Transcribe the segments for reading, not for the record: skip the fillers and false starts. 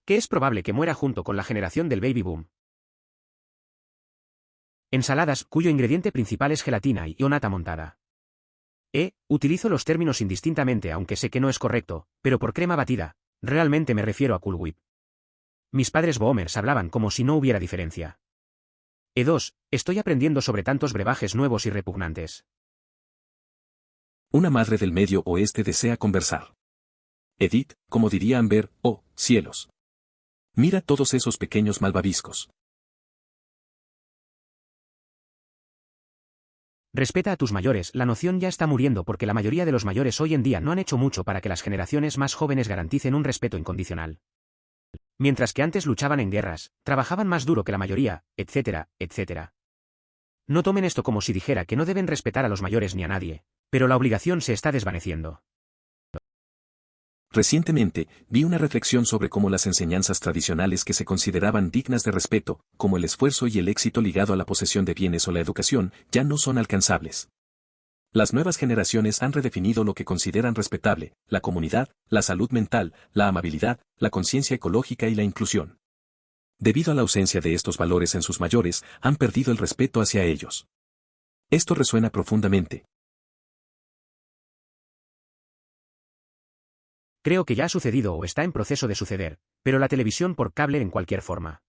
que es probable que muera junto con la generación del baby boom. Ensaladas, cuyo ingrediente principal es gelatina y nata montada. Utilizo los términos indistintamente aunque sé que no es correcto, pero por crema batida, realmente me refiero a Cool Whip. Mis padres boomers hablaban como si no hubiera diferencia. E2, estoy aprendiendo sobre tantos brebajes nuevos y repugnantes. Una madre del Medio Oeste desea conversar. Edith, como diría Amber, oh, cielos. Mira todos esos pequeños malvaviscos. Respeta a tus mayores, la noción ya está muriendo porque la mayoría de los mayores hoy en día no han hecho mucho para que las generaciones más jóvenes garanticen un respeto incondicional. Mientras que antes luchaban en guerras, trabajaban más duro que la mayoría, etcétera, etcétera. No tomen esto como si dijera que no deben respetar a los mayores ni a nadie, pero la obligación se está desvaneciendo. Recientemente, vi una reflexión sobre cómo las enseñanzas tradicionales que se consideraban dignas de respeto, como el esfuerzo y el éxito ligado a la posesión de bienes o la educación, ya no son alcanzables. Las nuevas generaciones han redefinido lo que consideran respetable: la comunidad, la salud mental, la amabilidad, la conciencia ecológica y la inclusión. Debido a la ausencia de estos valores en sus mayores, han perdido el respeto hacia ellos. Esto resuena profundamente. Creo que ya ha sucedido o está en proceso de suceder, pero la televisión por cable en cualquier forma.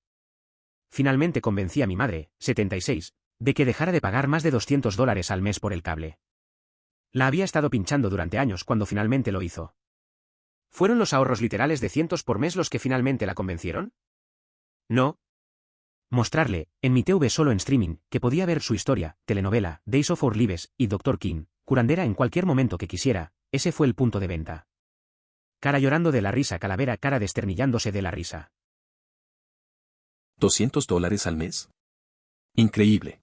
Finalmente convencí a mi madre, 76, de que dejara de pagar más de $200 al mes por el cable. La había estado pinchando durante años cuando finalmente lo hizo. ¿Fueron los ahorros literales de cientos por mes los que finalmente la convencieron? No. Mostrarle, en mi TV solo en streaming, que podía ver su historia, telenovela, Days of Our Lives y Dr. King, curandera en cualquier momento que quisiera, ese fue el punto de venta. Cara llorando de la risa, Calavera cara desternillándose de la risa. ¿$200 al mes? Increíble.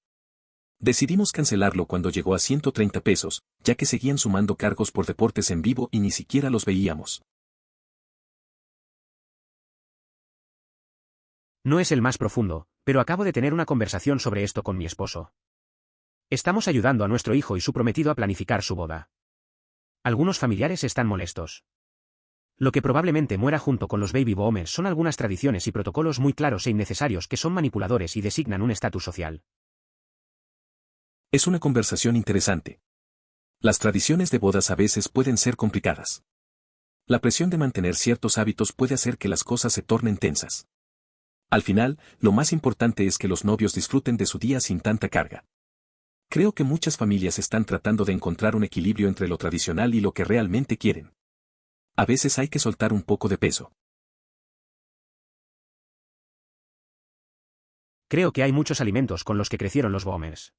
Decidimos cancelarlo cuando llegó a $130, ya que seguían sumando cargos por deportes en vivo y ni siquiera los veíamos. No es el más profundo, pero acabo de tener una conversación sobre esto con mi esposo. Estamos ayudando a nuestro hijo y su prometido a planificar su boda. Algunos familiares están molestos. Lo que probablemente muera junto con los baby boomers son algunas tradiciones y protocolos muy claros e innecesarios que son manipuladores y designan un estatus social. Es una conversación interesante. Las tradiciones de bodas a veces pueden ser complicadas. La presión de mantener ciertos hábitos puede hacer que las cosas se tornen tensas. Al final, lo más importante es que los novios disfruten de su día sin tanta carga. Creo que muchas familias están tratando de encontrar un equilibrio entre lo tradicional y lo que realmente quieren. A veces hay que soltar un poco de peso. Creo que hay muchos alimentos con los que crecieron los boomers.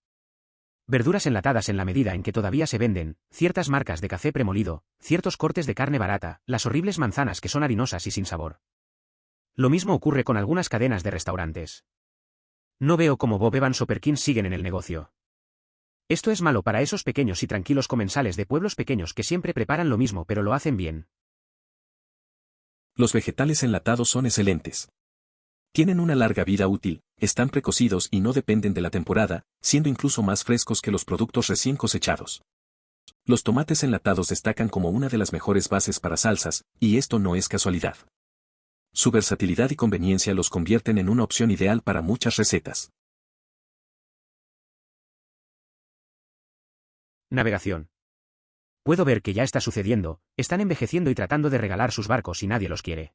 Verduras enlatadas en la medida en que todavía se venden, ciertas marcas de café premolido, ciertos cortes de carne barata, las horribles manzanas que son harinosas y sin sabor. Lo mismo ocurre con algunas cadenas de restaurantes. No veo cómo Bob Evans o Perkins siguen en el negocio. Esto es malo para esos pequeños y tranquilos comensales de pueblos pequeños que siempre preparan lo mismo pero lo hacen bien. Los vegetales enlatados son excelentes. Tienen una larga vida útil, están precocidos y no dependen de la temporada, siendo incluso más frescos que los productos recién cosechados. Los tomates enlatados destacan como una de las mejores bases para salsas, y esto no es casualidad. Su versatilidad y conveniencia los convierten en una opción ideal para muchas recetas. Navegación. Puedo ver que ya está sucediendo, están envejeciendo y tratando de regalar sus barcos y nadie los quiere.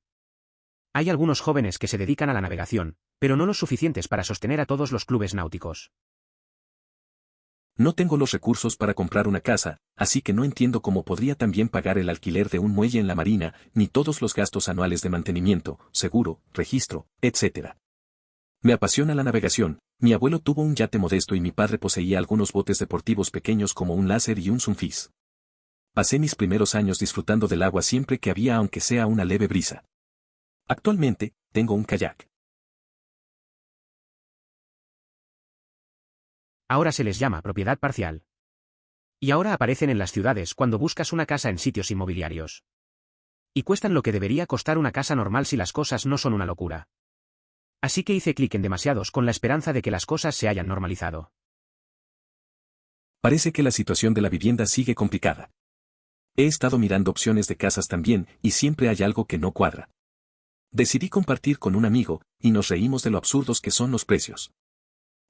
Hay algunos jóvenes que se dedican a la navegación, pero no los suficientes para sostener a todos los clubes náuticos. No tengo los recursos para comprar una casa, así que no entiendo cómo podría también pagar el alquiler de un muelle en la marina, ni todos los gastos anuales de mantenimiento, seguro, registro, etc. Me apasiona la navegación. Mi abuelo tuvo un yate modesto y mi padre poseía algunos botes deportivos pequeños como un láser y un sunfis. Pasé mis primeros años disfrutando del agua siempre que había aunque sea una leve brisa. Actualmente, tengo un kayak. Ahora se les llama propiedad parcial. Y ahora aparecen en las ciudades cuando buscas una casa en sitios inmobiliarios. Y cuestan lo que debería costar una casa normal si las cosas no son una locura. Así que hice clic en demasiados con la esperanza de que las cosas se hayan normalizado. Parece que la situación de la vivienda sigue complicada. He estado mirando opciones de casas también, y siempre hay algo que no cuadra. Decidí compartir con un amigo, y nos reímos de lo absurdos que son los precios.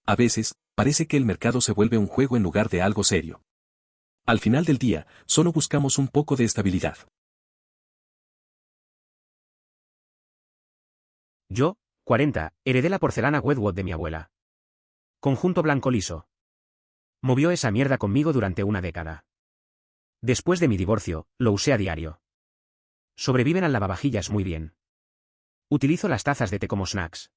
A veces, parece que el mercado se vuelve un juego en lugar de algo serio. Al final del día, solo buscamos un poco de estabilidad. Yo, 40, heredé la porcelana Wedgwood de mi abuela. Conjunto blanco liso. Movió esa mierda conmigo durante una década. Después de mi divorcio, lo usé a diario. Sobreviven al lavavajillas muy bien. Utilizo las tazas de té como snacks.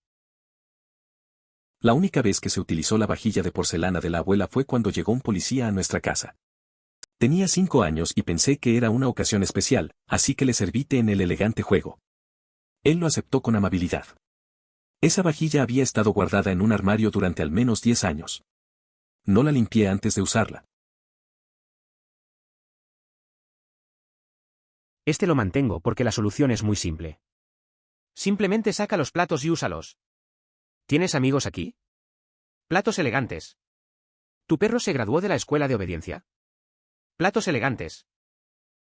La única vez que se utilizó la vajilla de porcelana de la abuela fue cuando llegó un policía a nuestra casa. Tenía 5 años y pensé que era una ocasión especial, así que le serví té en el elegante juego. Él lo aceptó con amabilidad. Esa vajilla había estado guardada en un armario durante al menos 10 años. No la limpié antes de usarla. Este lo mantengo porque la solución es muy simple. Simplemente saca los platos y úsalos. ¿Tienes amigos aquí? Platos elegantes. ¿Tu perro se graduó de la escuela de obediencia? Platos elegantes.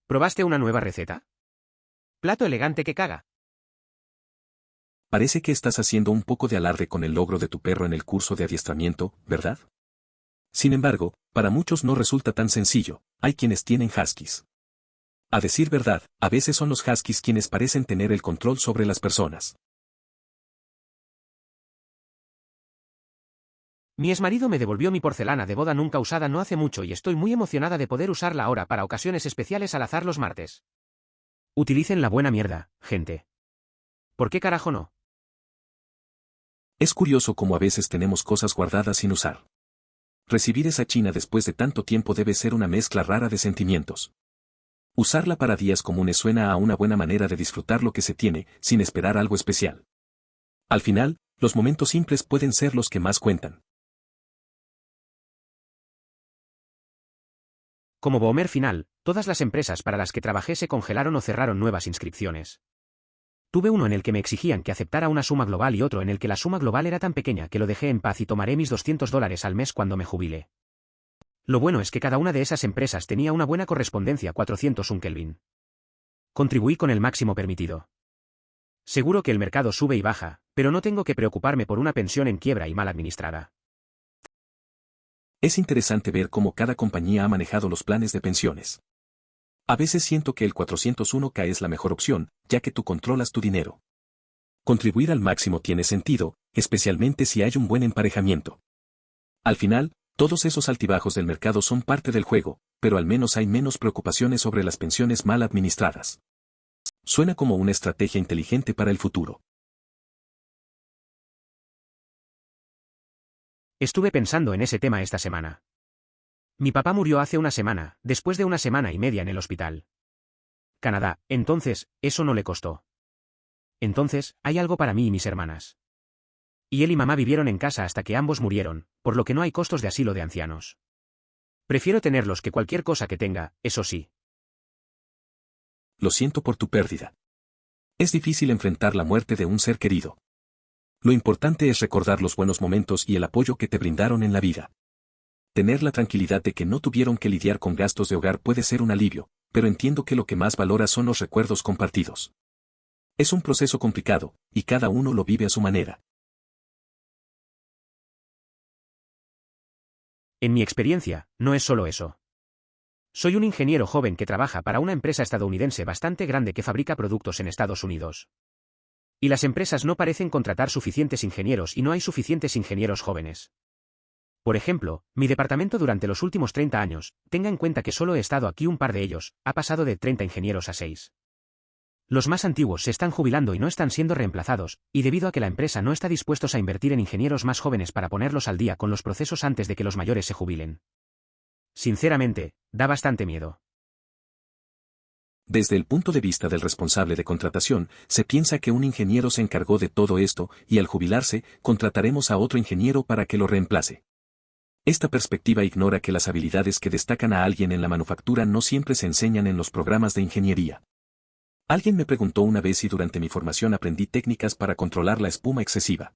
¿Probaste una nueva receta? Plato elegante que caga. Parece que estás haciendo un poco de alarde con el logro de tu perro en el curso de adiestramiento, ¿verdad? Sin embargo, para muchos no resulta tan sencillo, hay quienes tienen huskies. A decir verdad, a veces son los huskies quienes parecen tener el control sobre las personas. Mi exmarido me devolvió mi porcelana de boda nunca usada no hace mucho y estoy muy emocionada de poder usarla ahora para ocasiones especiales al azar los martes. Utilicen la buena mierda, gente. ¿Por qué carajo no? Es curioso cómo a veces tenemos cosas guardadas sin usar. Recibir esa china después de tanto tiempo debe ser una mezcla rara de sentimientos. Usarla para días comunes suena a una buena manera de disfrutar lo que se tiene, sin esperar algo especial. Al final, los momentos simples pueden ser los que más cuentan. Como boomer final, todas las empresas para las que trabajé se congelaron o cerraron nuevas inscripciones. Tuve uno en el que me exigían que aceptara una suma global y otro en el que la suma global era tan pequeña que lo dejé en paz y tomaré mis $200 al mes cuando me jubile. Lo bueno es que cada una de esas empresas tenía una buena correspondencia 401 Kelvin. Contribuí con el máximo permitido. Seguro que el mercado sube y baja, pero no tengo que preocuparme por una pensión en quiebra y mal administrada. Es interesante ver cómo cada compañía ha manejado los planes de pensiones. A veces siento que el 401k es la mejor opción, ya que tú controlas tu dinero. Contribuir al máximo tiene sentido, especialmente si hay un buen emparejamiento. Al final, todos esos altibajos del mercado son parte del juego, pero al menos hay menos preocupaciones sobre las pensiones mal administradas. Suena como una estrategia inteligente para el futuro. Estuve pensando en ese tema esta semana. Mi papá murió hace una semana, después de una semana y media en el hospital. Canadá, entonces, eso no le costó. Entonces, hay algo para mí y mis hermanas. Y él y mamá vivieron en casa hasta que ambos murieron, por lo que no hay costos de asilo de ancianos. Prefiero tenerlos que cualquier cosa que tenga, eso sí. Lo siento por tu pérdida. Es difícil enfrentar la muerte de un ser querido. Lo importante es recordar los buenos momentos y el apoyo que te brindaron en la vida. Tener la tranquilidad de que no tuvieron que lidiar con gastos de hogar puede ser un alivio, pero entiendo que lo que más valora son los recuerdos compartidos. Es un proceso complicado, y cada uno lo vive a su manera. En mi experiencia, no es solo eso. Soy un ingeniero joven que trabaja para una empresa estadounidense bastante grande que fabrica productos en Estados Unidos. Y las empresas no parecen contratar suficientes ingenieros y no hay suficientes ingenieros jóvenes. Por ejemplo, mi departamento durante los últimos 30 años, tenga en cuenta que solo he estado aquí un par de ellos, ha pasado de 30 ingenieros a 6. Los más antiguos se están jubilando y no están siendo reemplazados, y debido a que la empresa no está dispuestos a invertir en ingenieros más jóvenes para ponerlos al día con los procesos antes de que los mayores se jubilen. Sinceramente, da bastante miedo. Desde el punto de vista del responsable de contratación, se piensa que un ingeniero se encargó de todo esto, y al jubilarse, contrataremos a otro ingeniero para que lo reemplace. Esta perspectiva ignora que las habilidades que destacan a alguien en la manufactura no siempre se enseñan en los programas de ingeniería. Alguien me preguntó una vez si durante mi formación aprendí técnicas para controlar la espuma excesiva.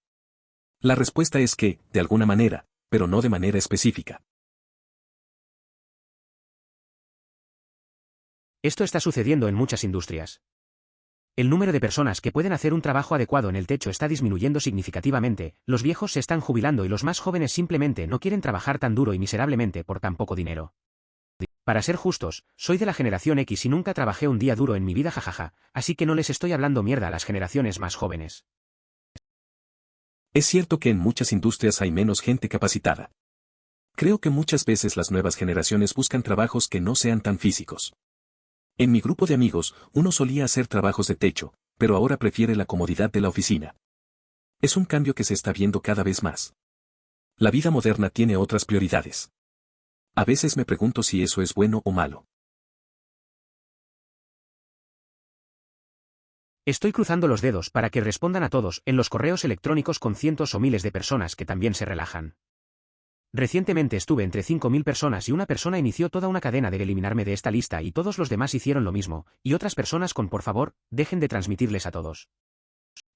La respuesta es que, de alguna manera, pero no de manera específica. Esto está sucediendo en muchas industrias. El número de personas que pueden hacer un trabajo adecuado en el techo está disminuyendo significativamente, los viejos se están jubilando y los más jóvenes simplemente no quieren trabajar tan duro y miserablemente por tan poco dinero. Para ser justos, soy de la generación X y nunca trabajé un día duro en mi vida jajaja, así que no les estoy hablando mierda a las generaciones más jóvenes. Es cierto que en muchas industrias hay menos gente capacitada. Creo que muchas veces las nuevas generaciones buscan trabajos que no sean tan físicos. En mi grupo de amigos, uno solía hacer trabajos de techo, pero ahora prefiere la comodidad de la oficina. Es un cambio que se está viendo cada vez más. La vida moderna tiene otras prioridades. A veces me pregunto si eso es bueno o malo. Estoy cruzando los dedos para que respondan a todos en los correos electrónicos con cientos o miles de personas que también se relajan. Recientemente estuve entre 5.000 personas y una persona inició toda una cadena de eliminarme de esta lista y todos los demás hicieron lo mismo, y otras personas con por favor, dejen de transmitirles a todos.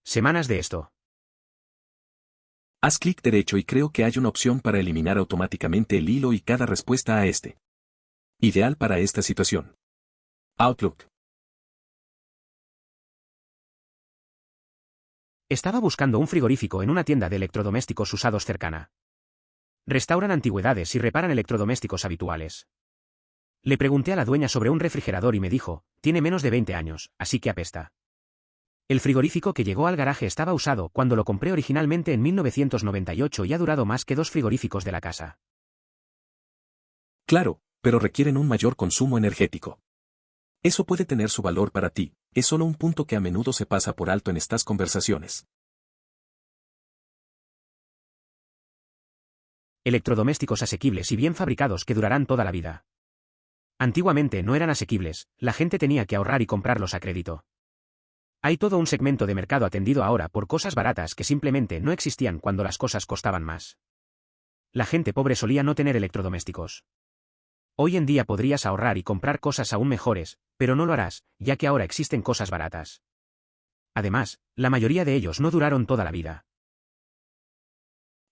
Semanas de esto. Haz clic derecho y creo que hay una opción para eliminar automáticamente el hilo y cada respuesta a este. Ideal para esta situación. Outlook. Estaba buscando un frigorífico en una tienda de electrodomésticos usados cercana. Restauran antigüedades y reparan electrodomésticos habituales. Le pregunté a la dueña sobre un refrigerador y me dijo, tiene menos de 20 años, así que apesta. El frigorífico que llegó al garaje estaba usado cuando lo compré originalmente en 1998 y ha durado más que 2 frigoríficos de la casa. Claro, pero requieren un mayor consumo energético. Eso puede tener su valor para ti, es solo un punto que a menudo se pasa por alto en estas conversaciones. Electrodomésticos asequibles y bien fabricados que durarán toda la vida. Antiguamente no eran asequibles, la gente tenía que ahorrar y comprarlos a crédito. Hay todo un segmento de mercado atendido ahora por cosas baratas que simplemente no existían cuando las cosas costaban más. La gente pobre solía no tener electrodomésticos. Hoy en día podrías ahorrar y comprar cosas aún mejores, pero no lo harás, ya que ahora existen cosas baratas. Además, la mayoría de ellos no duraron toda la vida.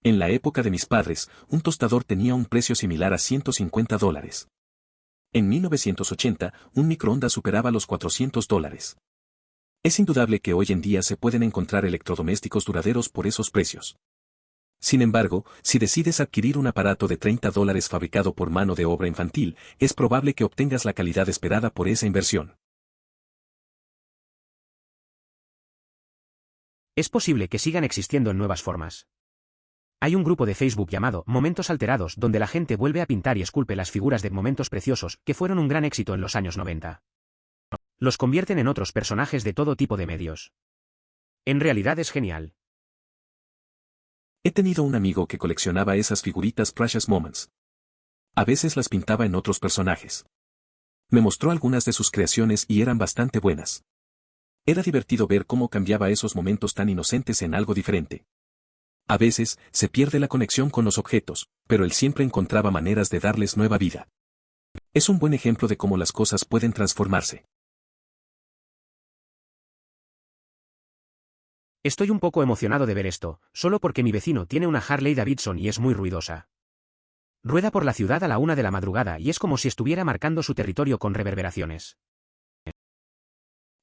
En la época de mis padres, un tostador tenía un precio similar a $150. En 1980, un microondas superaba los $400. Es indudable que hoy en día se pueden encontrar electrodomésticos duraderos por esos precios. Sin embargo, si decides adquirir un aparato de $30 fabricado por mano de obra infantil, es probable que obtengas la calidad esperada por esa inversión. Es posible que sigan existiendo en nuevas formas. Hay un grupo de Facebook llamado Momentos Alterados donde la gente vuelve a pintar y esculpe las figuras de momentos preciosos que fueron un gran éxito en los años 90. Los convierten en otros personajes de todo tipo de medios. En realidad es genial. He tenido un amigo que coleccionaba esas figuritas Precious Moments. A veces las pintaba en otros personajes. Me mostró algunas de sus creaciones y eran bastante buenas. Era divertido ver cómo cambiaba esos momentos tan inocentes en algo diferente. A veces, se pierde la conexión con los objetos, pero él siempre encontraba maneras de darles nueva vida. Es un buen ejemplo de cómo las cosas pueden transformarse. Estoy un poco emocionado de ver esto, solo porque mi vecino tiene una Harley Davidson y es muy ruidosa. Rueda por la ciudad a la 1 de la madrugada y es como si estuviera marcando su territorio con reverberaciones.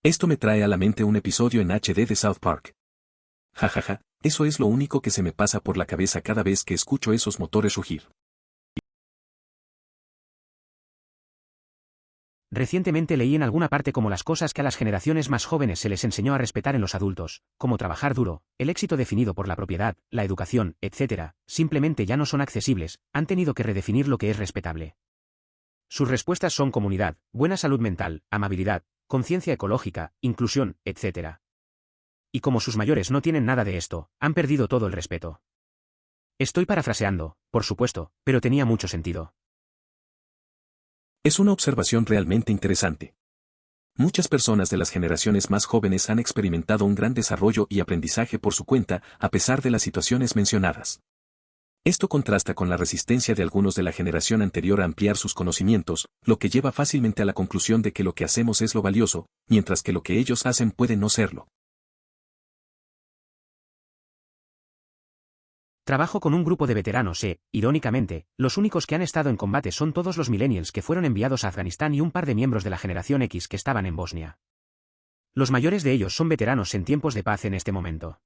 Esto me trae a la mente un episodio en HD de South Park. Jajaja, eso es lo único que se me pasa por la cabeza cada vez que escucho esos motores rugir. Recientemente leí en alguna parte como las cosas que a las generaciones más jóvenes se les enseñó a respetar en los adultos, como trabajar duro, el éxito definido por la propiedad, la educación, etc., simplemente ya no son accesibles, han tenido que redefinir lo que es respetable. Sus respuestas son comunidad, buena salud mental, amabilidad, conciencia ecológica, inclusión, etc. Y como sus mayores no tienen nada de esto, han perdido todo el respeto. Estoy parafraseando, por supuesto, pero tenía mucho sentido. Es una observación realmente interesante. Muchas personas de las generaciones más jóvenes han experimentado un gran desarrollo y aprendizaje por su cuenta, a pesar de las situaciones mencionadas. Esto contrasta con la resistencia de algunos de la generación anterior a ampliar sus conocimientos, lo que lleva fácilmente a la conclusión de que lo que hacemos es lo valioso, mientras que lo que ellos hacen puede no serlo. Trabajo con un grupo de veteranos irónicamente, los únicos que han estado en combate son todos los millennials que fueron enviados a Afganistán y un par de miembros de la generación X que estaban en Bosnia. Los mayores de ellos son veteranos en tiempos de paz en este momento.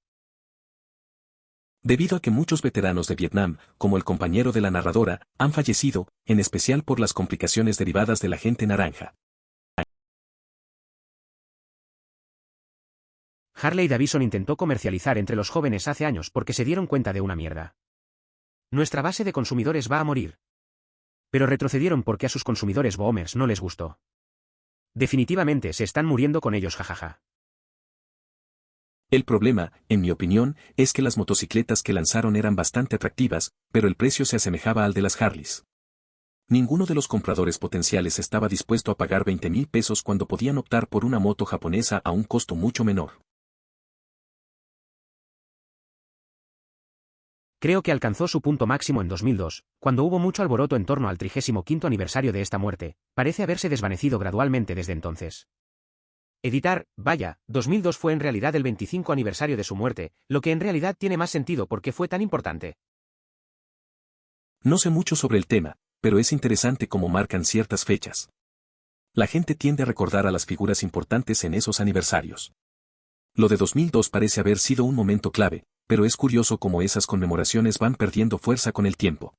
Debido a que muchos veteranos de Vietnam, como el compañero de la narradora, han fallecido, en especial por las complicaciones derivadas de la gente naranja. Harley Davidson intentó comercializar entre los jóvenes hace años porque se dieron cuenta de una mierda. Nuestra base de consumidores va a morir. Pero retrocedieron porque a sus consumidores boomers no les gustó. Definitivamente se están muriendo con ellos, jajaja. El problema, en mi opinión, es que las motocicletas que lanzaron eran bastante atractivas, pero el precio se asemejaba al de las Harleys. Ninguno de los compradores potenciales estaba dispuesto a pagar 20,000 pesos cuando podían optar por una moto japonesa a un costo mucho menor. Creo que alcanzó su punto máximo en 2002, cuando hubo mucho alboroto en torno al 35º aniversario de esta muerte. Parece haberse desvanecido gradualmente desde entonces. Editar, vaya, 2002 fue en realidad el 25 aniversario de su muerte, lo que en realidad tiene más sentido porque fue tan importante. No sé mucho sobre el tema, pero es interesante cómo marcan ciertas fechas. La gente tiende a recordar a las figuras importantes en esos aniversarios. Lo de 2002 parece haber sido un momento clave, pero es curioso cómo esas conmemoraciones van perdiendo fuerza con el tiempo.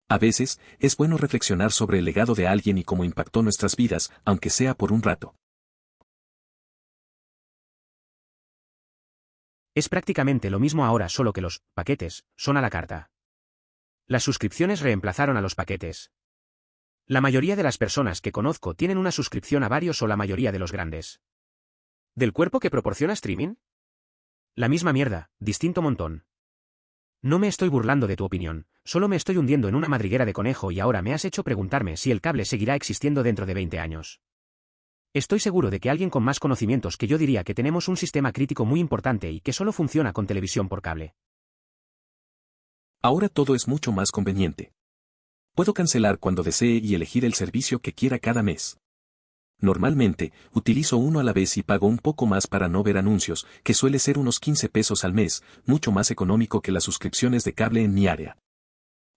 A veces, es bueno reflexionar sobre el legado de alguien y cómo impactó nuestras vidas, aunque sea por un rato. Es prácticamente lo mismo ahora, solo que los paquetes son a la carta. Las suscripciones reemplazaron a los paquetes. La mayoría de las personas que conozco tienen una suscripción a varios o la mayoría de los grandes. ¿Del cuerpo que proporciona streaming? La misma mierda, distinto montón. No me estoy burlando de tu opinión, solo me estoy hundiendo en una madriguera de conejo y ahora me has hecho preguntarme si el cable seguirá existiendo dentro de 20 años. Estoy seguro de que alguien con más conocimientos que yo diría que tenemos un sistema crítico muy importante y que solo funciona con televisión por cable. Ahora todo es mucho más conveniente. Puedo cancelar cuando desee y elegir el servicio que quiera cada mes. Normalmente, utilizo uno a la vez y pago un poco más para no ver anuncios, que suele ser unos 15 pesos al mes, mucho más económico que las suscripciones de cable en mi área.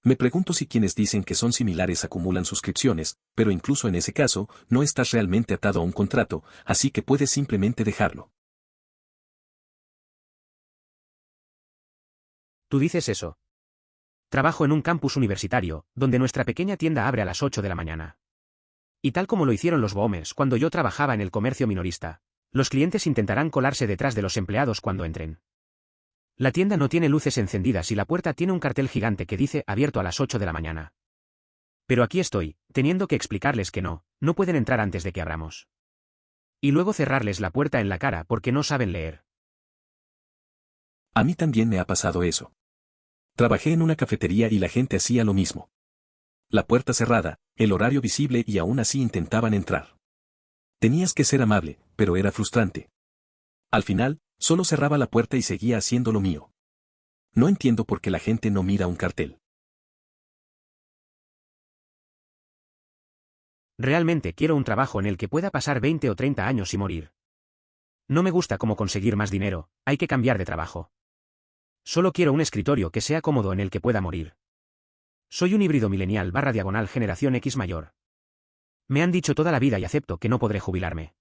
Me pregunto si quienes dicen que son similares acumulan suscripciones, pero incluso en ese caso, no estás realmente atado a un contrato, así que puedes simplemente dejarlo. Tú dices eso. Trabajo en un campus universitario, donde nuestra pequeña tienda abre a las 8 de la mañana. Y tal como lo hicieron los boomers cuando yo trabajaba en el comercio minorista, los clientes intentarán colarse detrás de los empleados cuando entren. La tienda no tiene luces encendidas y la puerta tiene un cartel gigante que dice abierto a las 8 de la mañana. Pero aquí estoy, teniendo que explicarles que no pueden entrar antes de que abramos. Y luego cerrarles la puerta en la cara porque no saben leer. A mí también me ha pasado eso. Trabajé en una cafetería y la gente hacía lo mismo. La puerta cerrada, el horario visible y aún así intentaban entrar. Tenías que ser amable, pero era frustrante. Al final, solo cerraba la puerta y seguía haciendo lo mío. No entiendo por qué la gente no mira un cartel. Realmente quiero un trabajo en el que pueda pasar 20 o 30 años y morir. No me gusta cómo conseguir más dinero, hay que cambiar de trabajo. Solo quiero un escritorio que sea cómodo en el que pueda morir. Soy un híbrido millennial / generación X mayor. Me han dicho toda la vida y acepto que no podré jubilarme.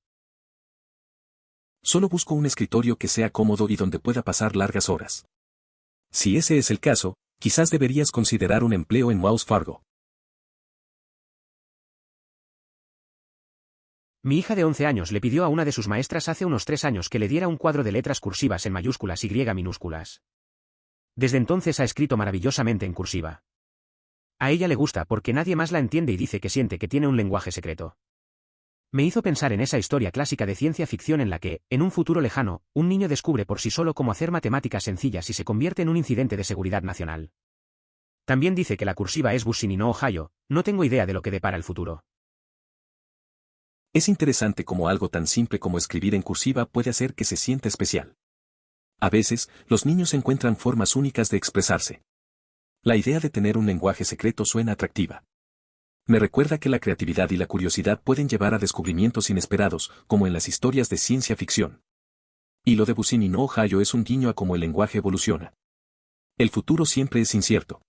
Solo busco un escritorio que sea cómodo y donde pueda pasar largas horas. Si ese es el caso, quizás deberías considerar un empleo en Wells Fargo. Mi hija de 11 años le pidió a una de sus maestras hace unos 3 años que le diera un cuadro de letras cursivas en mayúsculas y minúsculas. Desde entonces ha escrito maravillosamente en cursiva. A ella le gusta porque nadie más la entiende y dice que siente que tiene un lenguaje secreto. Me hizo pensar en esa historia clásica de ciencia ficción en la que, en un futuro lejano, un niño descubre por sí solo cómo hacer matemáticas sencillas y se convierte en un incidente de seguridad nacional. También dice que la cursiva es Bussin y no Ohio, no tengo idea de lo que depara el futuro. Es interesante cómo algo tan simple como escribir en cursiva puede hacer que se sienta especial. A veces, los niños encuentran formas únicas de expresarse. La idea de tener un lenguaje secreto suena atractiva. Me recuerda que la creatividad y la curiosidad pueden llevar a descubrimientos inesperados, como en las historias de ciencia ficción. Y lo de Bussin y no Ohio es un guiño a cómo el lenguaje evoluciona. El futuro siempre es incierto.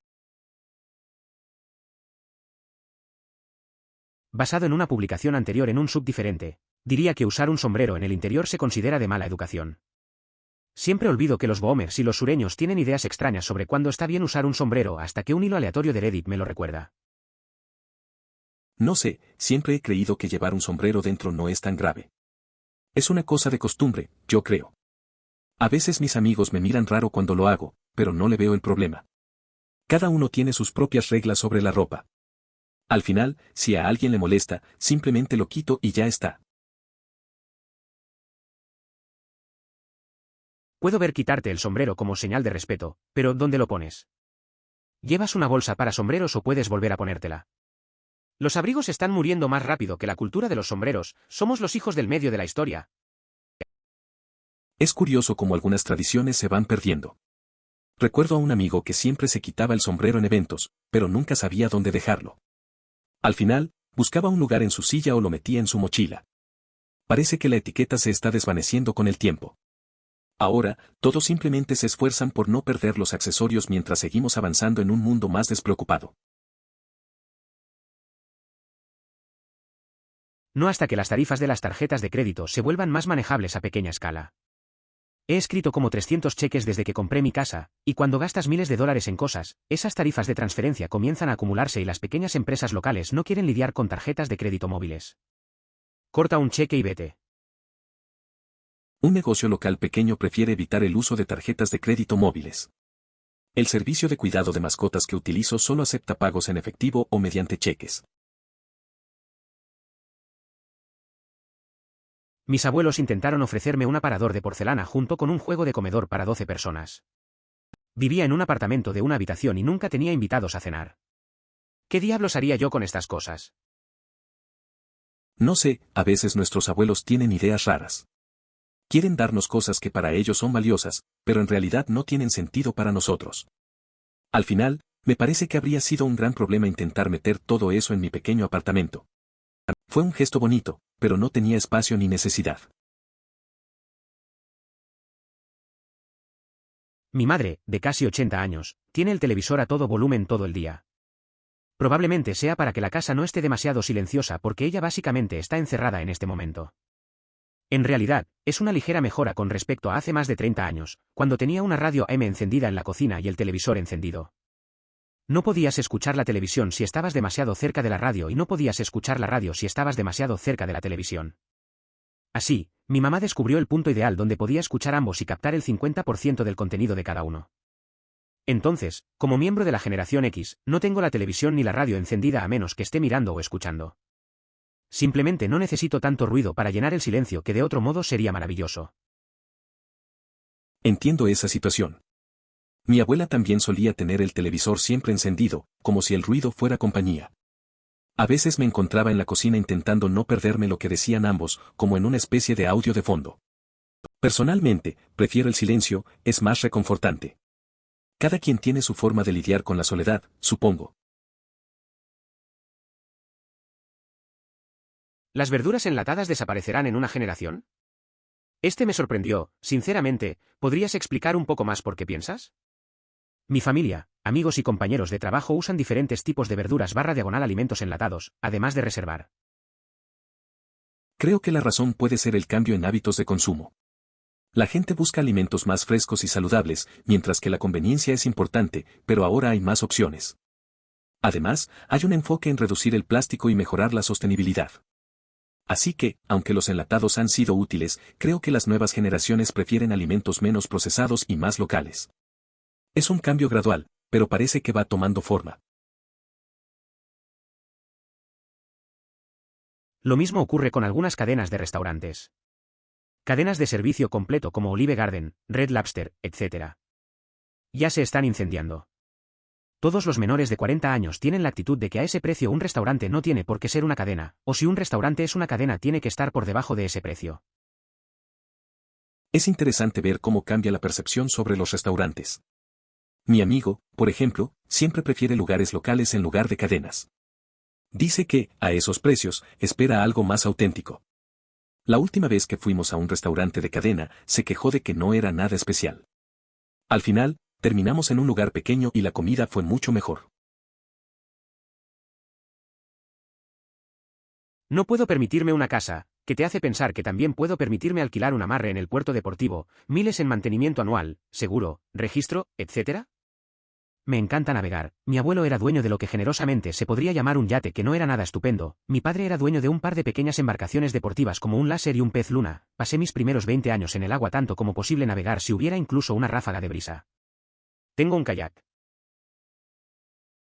Basado en una publicación anterior en un sub diferente, Diría que usar un sombrero en el interior se considera de mala educación. Siempre olvido que los boomers y los sureños tienen ideas extrañas sobre cuándo está bien usar un sombrero hasta que un hilo aleatorio de Reddit me lo recuerda. No sé, siempre he creído que llevar un sombrero dentro no es tan grave. Es una cosa de costumbre, yo creo. A veces mis amigos me miran raro cuando lo hago, pero no le veo el problema. Cada uno tiene sus propias reglas sobre la ropa. Al final, si a alguien le molesta, simplemente lo quito y ya está. Puedo ver quitarte el sombrero como señal de respeto, pero ¿dónde lo pones? ¿Llevas una bolsa para sombreros o puedes volver a ponértela? Los abrigos están muriendo más rápido que la cultura de los sombreros, somos los hijos del medio de la historia. Es curioso cómo algunas tradiciones se van perdiendo. Recuerdo a un amigo que siempre se quitaba el sombrero en eventos, pero nunca sabía dónde dejarlo. Al final, buscaba un lugar en su silla o lo metía en su mochila. Parece que la etiqueta se está desvaneciendo con el tiempo. Ahora, todos simplemente se esfuerzan por no perder los accesorios mientras seguimos avanzando en un mundo más despreocupado. No hasta que las tarifas de las tarjetas de crédito se vuelvan más manejables a pequeña escala. He escrito como 300 cheques desde que compré mi casa, y cuando gastas miles de dólares en cosas, esas tarifas de transferencia comienzan a acumularse y las pequeñas empresas locales no quieren lidiar con tarjetas de crédito móviles. Corta un cheque y vete. Un negocio local pequeño prefiere evitar el uso de tarjetas de crédito móviles. El servicio de cuidado de mascotas que utilizo solo acepta pagos en efectivo o mediante cheques. Mis abuelos intentaron ofrecerme un aparador de porcelana junto con un juego de comedor para 12 personas. Vivía en un apartamento de una habitación y nunca tenía invitados a cenar. ¿Qué diablos haría yo con estas cosas? No sé, a veces nuestros abuelos tienen ideas raras. Quieren darnos cosas que para ellos son valiosas, pero en realidad no tienen sentido para nosotros. Al final, me parece que habría sido un gran problema intentar meter todo eso en mi pequeño apartamento. Fue un gesto bonito, pero no tenía espacio ni necesidad. Mi madre, de casi 80 años, tiene el televisor a todo volumen todo el día. Probablemente sea para que la casa no esté demasiado silenciosa porque ella básicamente está encerrada en este momento. En realidad, es una ligera mejora con respecto a hace más de 30 años, cuando tenía una radio AM encendida en la cocina y el televisor encendido. No podías escuchar la televisión si estabas demasiado cerca de la radio y no podías escuchar la radio si estabas demasiado cerca de la televisión. Así, mi mamá descubrió el punto ideal donde podía escuchar ambos y captar el 50% del contenido de cada uno. Entonces, como miembro de la generación X, no tengo la televisión ni la radio encendida a menos que esté mirando o escuchando. Simplemente no necesito tanto ruido para llenar el silencio que de otro modo sería maravilloso. Entiendo esa situación. Mi abuela también solía tener el televisor siempre encendido, como si el ruido fuera compañía. A veces me encontraba en la cocina intentando no perderme lo que decían ambos, como en una especie de audio de fondo. Personalmente, prefiero el silencio, es más reconfortante. Cada quien tiene su forma de lidiar con la soledad, supongo. ¿Las verduras enlatadas desaparecerán en una generación? Este me sorprendió, sinceramente, ¿podrías explicar un poco más por qué piensas? Mi familia, amigos y compañeros de trabajo usan diferentes tipos de verduras / alimentos enlatados, además de reservar. Creo que la razón puede ser el cambio en hábitos de consumo. La gente busca alimentos más frescos y saludables, mientras que la conveniencia es importante, pero ahora hay más opciones. Además, hay un enfoque en reducir el plástico y mejorar la sostenibilidad. Así que, aunque los enlatados han sido útiles, creo que las nuevas generaciones prefieren alimentos menos procesados y más locales. Es un cambio gradual, pero parece que va tomando forma. Lo mismo ocurre con algunas cadenas de restaurantes. Cadenas de servicio completo como Olive Garden, Red Lobster, etc. Ya se están incendiando. Todos los menores de 40 años tienen la actitud de que a ese precio un restaurante no tiene por qué ser una cadena, o si un restaurante es una cadena tiene que estar por debajo de ese precio. Es interesante ver cómo cambia la percepción sobre los restaurantes. Mi amigo, por ejemplo, siempre prefiere lugares locales en lugar de cadenas. Dice que, a esos precios, espera algo más auténtico. La última vez que fuimos a un restaurante de cadena, se quejó de que no era nada especial. Al final, terminamos en un lugar pequeño y la comida fue mucho mejor. No puedo permitirme una casa, que te hace pensar que también puedo permitirme alquilar un amarre en el puerto deportivo, miles en mantenimiento anual, seguro, registro, etc. Me encanta navegar. Mi abuelo era dueño de lo que generosamente se podría llamar un yate que no era nada estupendo. Mi padre era dueño de un par de pequeñas embarcaciones deportivas como un láser y un pez luna. Pasé mis primeros 20 años en el agua tanto como posible navegar si hubiera incluso una ráfaga de brisa. Tengo un kayak.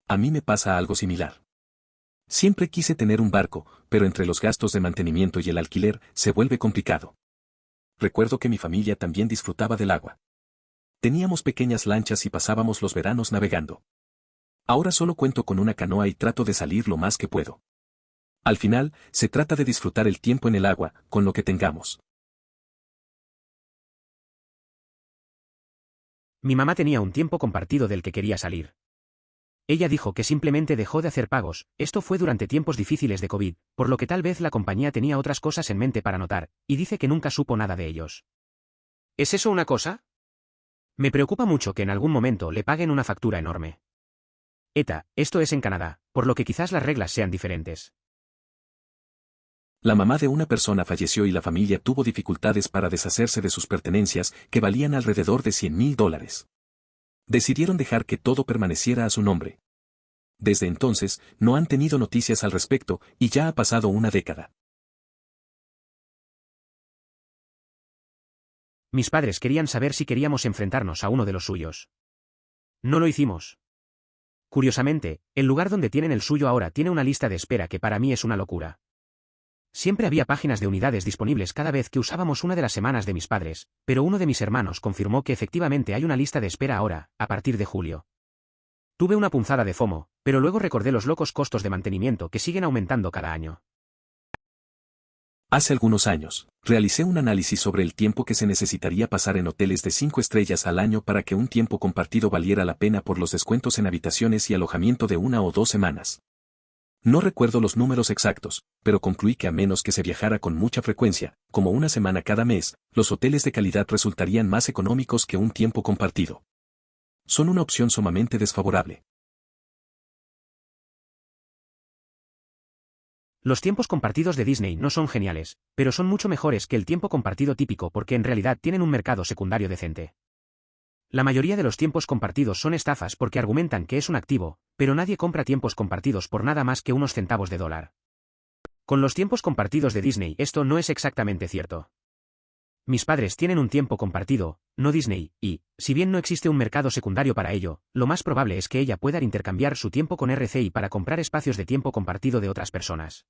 A mí me pasa algo similar. Siempre quise tener un barco, pero entre los gastos de mantenimiento y el alquiler se vuelve complicado. Recuerdo que mi familia también disfrutaba del agua. Teníamos pequeñas lanchas y pasábamos los veranos navegando. Ahora solo cuento con una canoa y trato de salir lo más que puedo. Al final, se trata de disfrutar el tiempo en el agua, con lo que tengamos. Mi mamá tenía un tiempo compartido del que quería salir. Ella dijo que simplemente dejó de hacer pagos. Esto fue durante tiempos difíciles de COVID, por lo que tal vez la compañía tenía otras cosas en mente para anotar, y dice que nunca supo nada de ellos. ¿Es eso una cosa? Me preocupa mucho que en algún momento le paguen una factura enorme. Esto es en Canadá, por lo que quizás las reglas sean diferentes. La mamá de una persona falleció y la familia tuvo dificultades para deshacerse de sus pertenencias, que valían alrededor de $100,000. Decidieron dejar que todo permaneciera a su nombre. Desde entonces, no han tenido noticias al respecto, y ya ha pasado una década. Mis padres querían saber si queríamos enfrentarnos a uno de los suyos. No lo hicimos. Curiosamente, el lugar donde tienen el suyo ahora tiene una lista de espera que para mí es una locura. Siempre había páginas de unidades disponibles cada vez que usábamos una de las semanas de mis padres, pero uno de mis hermanos confirmó que efectivamente hay una lista de espera ahora, a partir de julio. Tuve una punzada de FOMO, pero luego recordé los locos costos de mantenimiento que siguen aumentando cada año. Hace algunos años, realicé un análisis sobre el tiempo que se necesitaría pasar en hoteles de 5 estrellas al año para que un tiempo compartido valiera la pena por los descuentos en habitaciones y alojamiento de 1 o 2 semanas. No recuerdo los números exactos, pero concluí que a menos que se viajara con mucha frecuencia, como una semana cada mes, los hoteles de calidad resultarían más económicos que un tiempo compartido. Son una opción sumamente desfavorable. Los tiempos compartidos de Disney no son geniales, pero son mucho mejores que el tiempo compartido típico porque en realidad tienen un mercado secundario decente. La mayoría de los tiempos compartidos son estafas porque argumentan que es un activo, pero nadie compra tiempos compartidos por nada más que unos centavos de dólar. Con los tiempos compartidos de Disney esto no es exactamente cierto. Mis padres tienen un tiempo compartido, no Disney, y, si bien no existe un mercado secundario para ello, lo más probable es que ella pueda intercambiar su tiempo con RCI para comprar espacios de tiempo compartido de otras personas.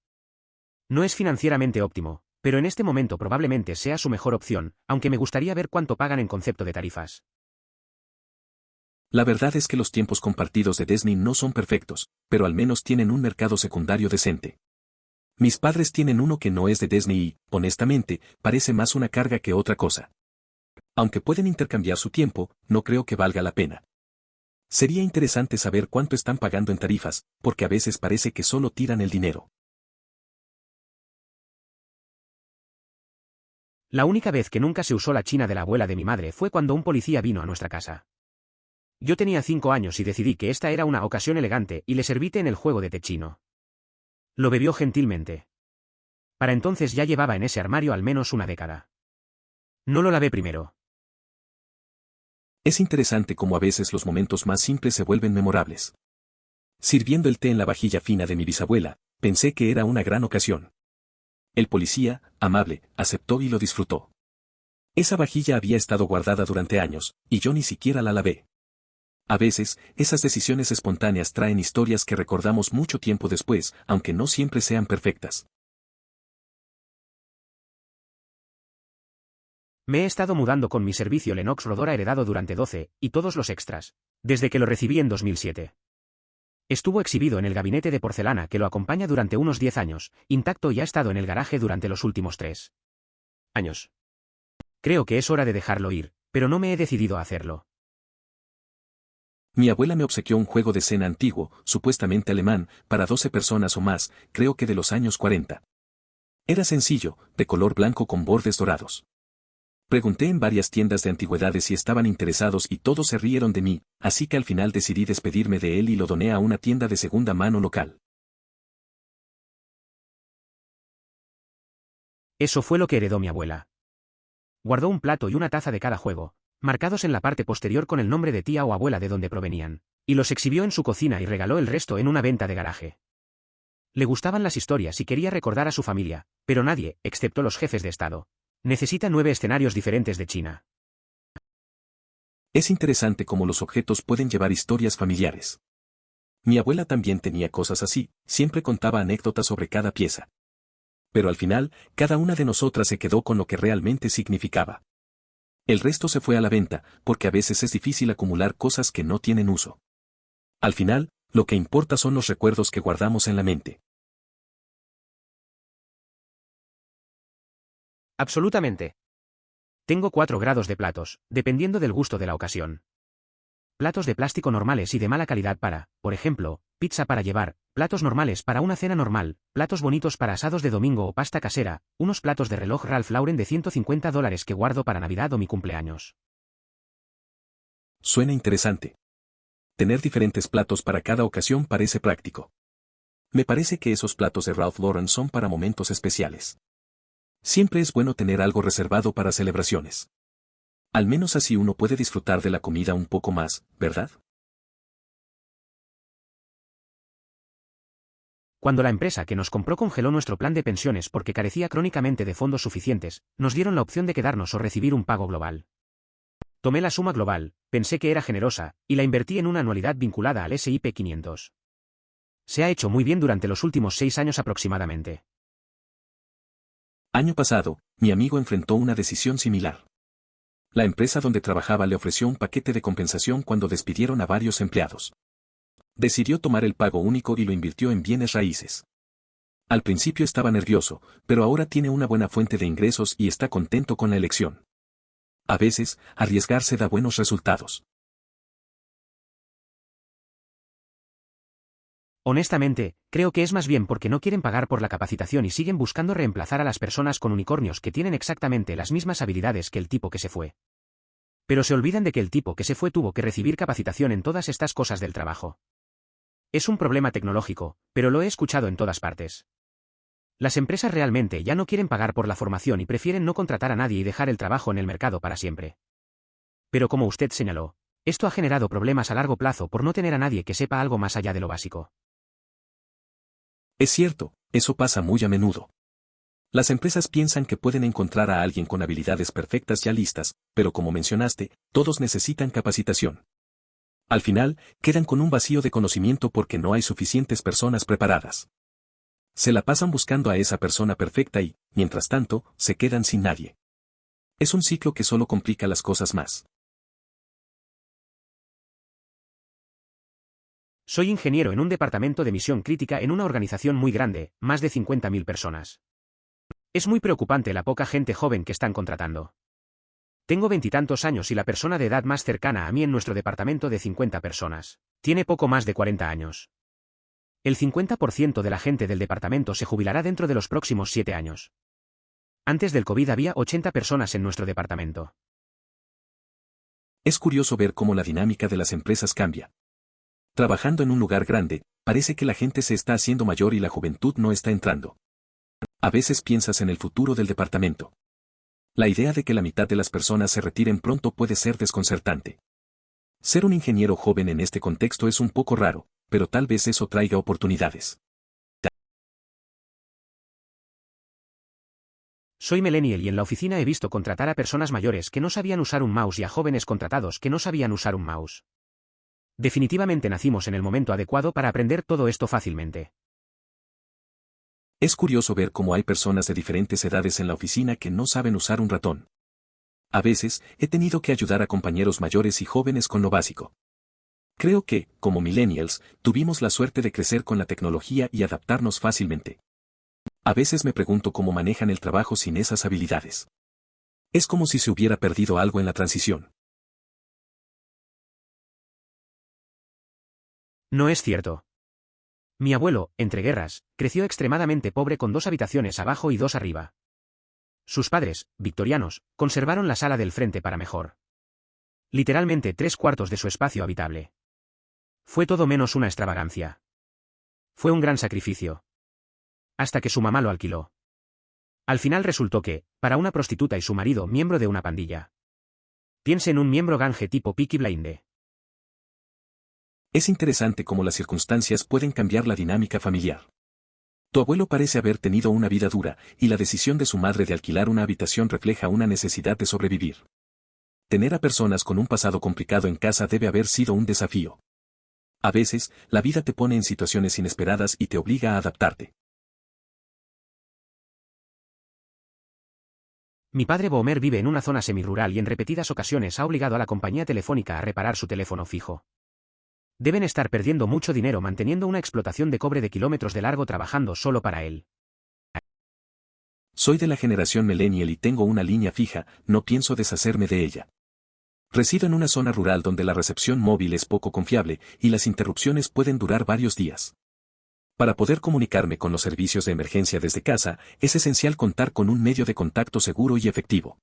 No es financieramente óptimo, pero en este momento probablemente sea su mejor opción, aunque me gustaría ver cuánto pagan en concepto de tarifas. La verdad es que los tiempos compartidos de Disney no son perfectos, pero al menos tienen un mercado secundario decente. Mis padres tienen uno que no es de Disney y, honestamente, parece más una carga que otra cosa. Aunque pueden intercambiar su tiempo, no creo que valga la pena. Sería interesante saber cuánto están pagando en tarifas, porque a veces parece que solo tiran el dinero. La única vez que nunca se usó la china de la abuela de mi madre fue cuando un policía vino a nuestra casa. Yo tenía 5 años y decidí que esta era una ocasión elegante y le serví té en el juego de té chino. Lo bebió gentilmente. Para entonces ya llevaba en ese armario al menos una década. No lo lavé primero. Es interesante cómo a veces los momentos más simples se vuelven memorables. Sirviendo el té en la vajilla fina de mi bisabuela, pensé que era una gran ocasión. El policía, amable, aceptó y lo disfrutó. Esa vajilla había estado guardada durante años, y yo ni siquiera la lavé. A veces, esas decisiones espontáneas traen historias que recordamos mucho tiempo después, aunque no siempre sean perfectas. Me he estado mudando con mi servicio Lennox Rodora heredado durante 12, y todos los extras, desde que lo recibí en 2007. Estuvo exhibido en el gabinete de porcelana que lo acompaña durante unos 10 años, intacto y ha estado en el garaje durante los últimos 3 años. Creo que es hora de dejarlo ir, pero no me he decidido a hacerlo. Mi abuela me obsequió un juego de cena antiguo, supuestamente alemán, para 12 personas o más, creo que de los años 40. Era sencillo, de color blanco con bordes dorados. Pregunté en varias tiendas de antigüedades si estaban interesados y todos se rieron de mí, así que al final decidí despedirme de él y lo doné a una tienda de segunda mano local. Eso fue lo que heredó mi abuela. Guardó un plato y una taza de cada juego, marcados en la parte posterior con el nombre de tía o abuela de donde provenían, y los exhibió en su cocina y regaló el resto en una venta de garaje. Le gustaban las historias y quería recordar a su familia, pero nadie, excepto los jefes de Estado, necesita 9 escenarios diferentes de China. Es interesante cómo los objetos pueden llevar historias familiares. Mi abuela también tenía cosas así, siempre contaba anécdotas sobre cada pieza. Pero al final, cada una de nosotras se quedó con lo que realmente significaba. El resto se fue a la venta, porque a veces es difícil acumular cosas que no tienen uso. Al final, lo que importa son los recuerdos que guardamos en la mente. Absolutamente. Tengo 4 grados de platos, dependiendo del gusto de la ocasión. Platos de plástico normales y de mala calidad para, por ejemplo, pizza para llevar, platos normales para una cena normal, platos bonitos para asados de domingo o pasta casera, unos platos de reloj Ralph Lauren de $150 que guardo para Navidad o mi cumpleaños. Suena interesante. Tener diferentes platos para cada ocasión parece práctico. Me parece que esos platos de Ralph Lauren son para momentos especiales. Siempre es bueno tener algo reservado para celebraciones. Al menos así uno puede disfrutar de la comida un poco más, ¿verdad? Cuando la empresa que nos compró congeló nuestro plan de pensiones porque carecía crónicamente de fondos suficientes, nos dieron la opción de quedarnos o recibir un pago global. Tomé la suma global, pensé que era generosa, y la invertí en una anualidad vinculada al S&P 500. Se ha hecho muy bien durante los últimos 6 años aproximadamente. Año pasado, mi amigo enfrentó una decisión similar. La empresa donde trabajaba le ofreció un paquete de compensación cuando despidieron a varios empleados. Decidió tomar el pago único y lo invirtió en bienes raíces. Al principio estaba nervioso, pero ahora tiene una buena fuente de ingresos y está contento con la elección. A veces, arriesgarse da buenos resultados. Honestamente, creo que es más bien porque no quieren pagar por la capacitación y siguen buscando reemplazar a las personas con unicornios que tienen exactamente las mismas habilidades que el tipo que se fue. Pero se olvidan de que el tipo que se fue tuvo que recibir capacitación en todas estas cosas del trabajo. Es un problema tecnológico, pero lo he escuchado en todas partes. Las empresas realmente ya no quieren pagar por la formación y prefieren no contratar a nadie y dejar el trabajo en el mercado para siempre. Pero como usted señaló, esto ha generado problemas a largo plazo por no tener a nadie que sepa algo más allá de lo básico. Es cierto, eso pasa muy a menudo. Las empresas piensan que pueden encontrar a alguien con habilidades perfectas ya listas, pero como mencionaste, todos necesitan capacitación. Al final, quedan con un vacío de conocimiento porque no hay suficientes personas preparadas. Se la pasan buscando a esa persona perfecta y, mientras tanto, se quedan sin nadie. Es un ciclo que solo complica las cosas más. Soy ingeniero en un departamento de misión crítica en una organización muy grande, más de 50.000 personas. Es muy preocupante la poca gente joven que están contratando. Tengo 20 y tantos años y la persona de edad más cercana a mí en nuestro departamento de 50 personas tiene poco más de 40 años. El 50% de la gente del departamento se jubilará dentro de los próximos 7 años. Antes del COVID había 80 personas en nuestro departamento. Es curioso ver cómo la dinámica de las empresas cambia. Trabajando en un lugar grande, parece que la gente se está haciendo mayor y la juventud no está entrando. A veces piensas en el futuro del departamento. La idea de que la mitad de las personas se retiren pronto puede ser desconcertante. Ser un ingeniero joven en este contexto es un poco raro, pero tal vez eso traiga oportunidades. Soy millennial y en la oficina he visto contratar a personas mayores que no sabían usar un mouse y a jóvenes contratados que no sabían usar un mouse. Definitivamente nacimos en el momento adecuado para aprender todo esto fácilmente. Es curioso ver cómo hay personas de diferentes edades en la oficina que no saben usar un ratón. A veces, he tenido que ayudar a compañeros mayores y jóvenes con lo básico. Creo que, como millennials, tuvimos la suerte de crecer con la tecnología y adaptarnos fácilmente. A veces me pregunto cómo manejan el trabajo sin esas habilidades. Es como si se hubiera perdido algo en la transición. No es cierto. Mi abuelo, entre guerras, creció extremadamente pobre con 2 habitaciones abajo y 2 arriba. Sus padres, victorianos, conservaron la sala del frente para mejor. Literalmente 3/4 de su espacio habitable. Fue todo menos una extravagancia. Fue un gran sacrificio. Hasta que su mamá lo alquiló. Al final resultó que, para una prostituta y su marido miembro de una pandilla. Piense en un miembro gange tipo Peaky Blinders. Es interesante cómo las circunstancias pueden cambiar la dinámica familiar. Tu abuelo parece haber tenido una vida dura, y la decisión de su madre de alquilar una habitación refleja una necesidad de sobrevivir. Tener a personas con un pasado complicado en casa debe haber sido un desafío. A veces, la vida te pone en situaciones inesperadas y te obliga a adaptarte. Mi padre Bomer vive en una zona semirural y en repetidas ocasiones ha obligado a la compañía telefónica a reparar su teléfono fijo. Deben estar perdiendo mucho dinero manteniendo una explotación de cobre de kilómetros de largo trabajando solo para él. Soy de la generación millennial y tengo una línea fija, no pienso deshacerme de ella. Resido en una zona rural donde la recepción móvil es poco confiable y las interrupciones pueden durar varios días. Para poder comunicarme con los servicios de emergencia desde casa, es esencial contar con un medio de contacto seguro y efectivo.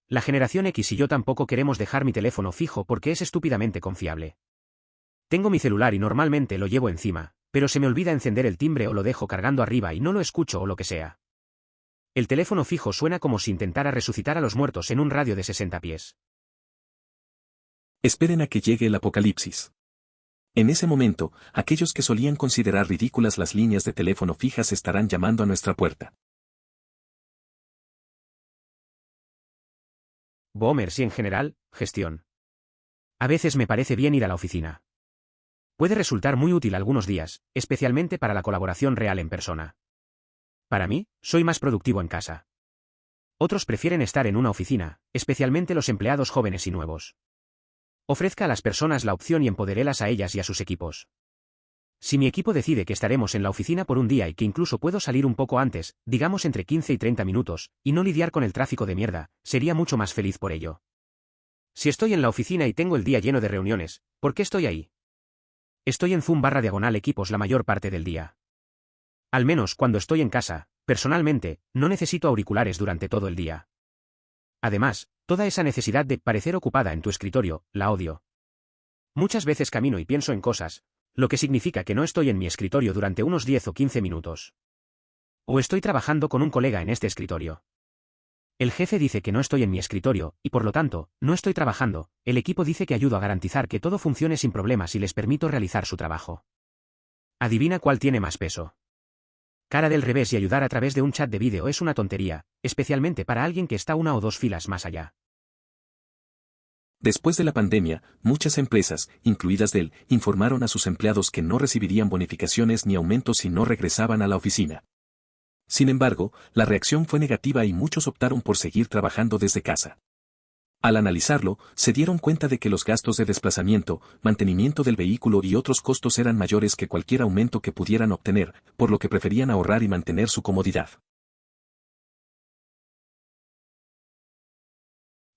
La generación X y yo tampoco queremos dejar mi teléfono fijo porque es estúpidamente confiable. Tengo mi celular y normalmente lo llevo encima, pero se me olvida encender el timbre o lo dejo cargando arriba y no lo escucho o lo que sea. El teléfono fijo suena como si intentara resucitar a los muertos en un radio de 60 pies. Esperen a que llegue el apocalipsis. En ese momento, aquellos que solían considerar ridículas las líneas de teléfono fijas estarán llamando a nuestra puerta. Boomers y en general, gestión. A veces me parece bien ir a la oficina. Puede resultar muy útil algunos días, especialmente para la colaboración real en persona. Para mí, soy más productivo en casa. Otros prefieren estar en una oficina, especialmente los empleados jóvenes y nuevos. Ofrezca a las personas la opción y empodérelas a ellas y a sus equipos. Si mi equipo decide que estaremos en la oficina por un día y que incluso puedo salir un poco antes, digamos entre 15 y 30 minutos, y no lidiar con el tráfico de mierda, sería mucho más feliz por ello. Si estoy en la oficina y tengo el día lleno de reuniones, ¿por qué estoy ahí? Estoy en Zoom/equipos la mayor parte del día. Al menos cuando estoy en casa, personalmente, no necesito auriculares durante todo el día. Además, toda esa necesidad de parecer ocupada en tu escritorio, la odio. Muchas veces camino y pienso en cosas, lo que significa que no estoy en mi escritorio durante unos 10 o 15 minutos. O estoy trabajando con un colega en este escritorio. El jefe dice que no estoy en mi escritorio, y por lo tanto, no estoy trabajando. El equipo dice que ayudo a garantizar que todo funcione sin problemas y les permito realizar su trabajo. Adivina cuál tiene más peso. Cara del revés y ayudar a través de un chat de vídeo es una tontería, especialmente para alguien que está una o dos filas más allá. Después de la pandemia, muchas empresas, incluidas Dell, informaron a sus empleados que no recibirían bonificaciones ni aumentos si no regresaban a la oficina. Sin embargo, la reacción fue negativa y muchos optaron por seguir trabajando desde casa. Al analizarlo, se dieron cuenta de que los gastos de desplazamiento, mantenimiento del vehículo y otros costos eran mayores que cualquier aumento que pudieran obtener, por lo que preferían ahorrar y mantener su comodidad.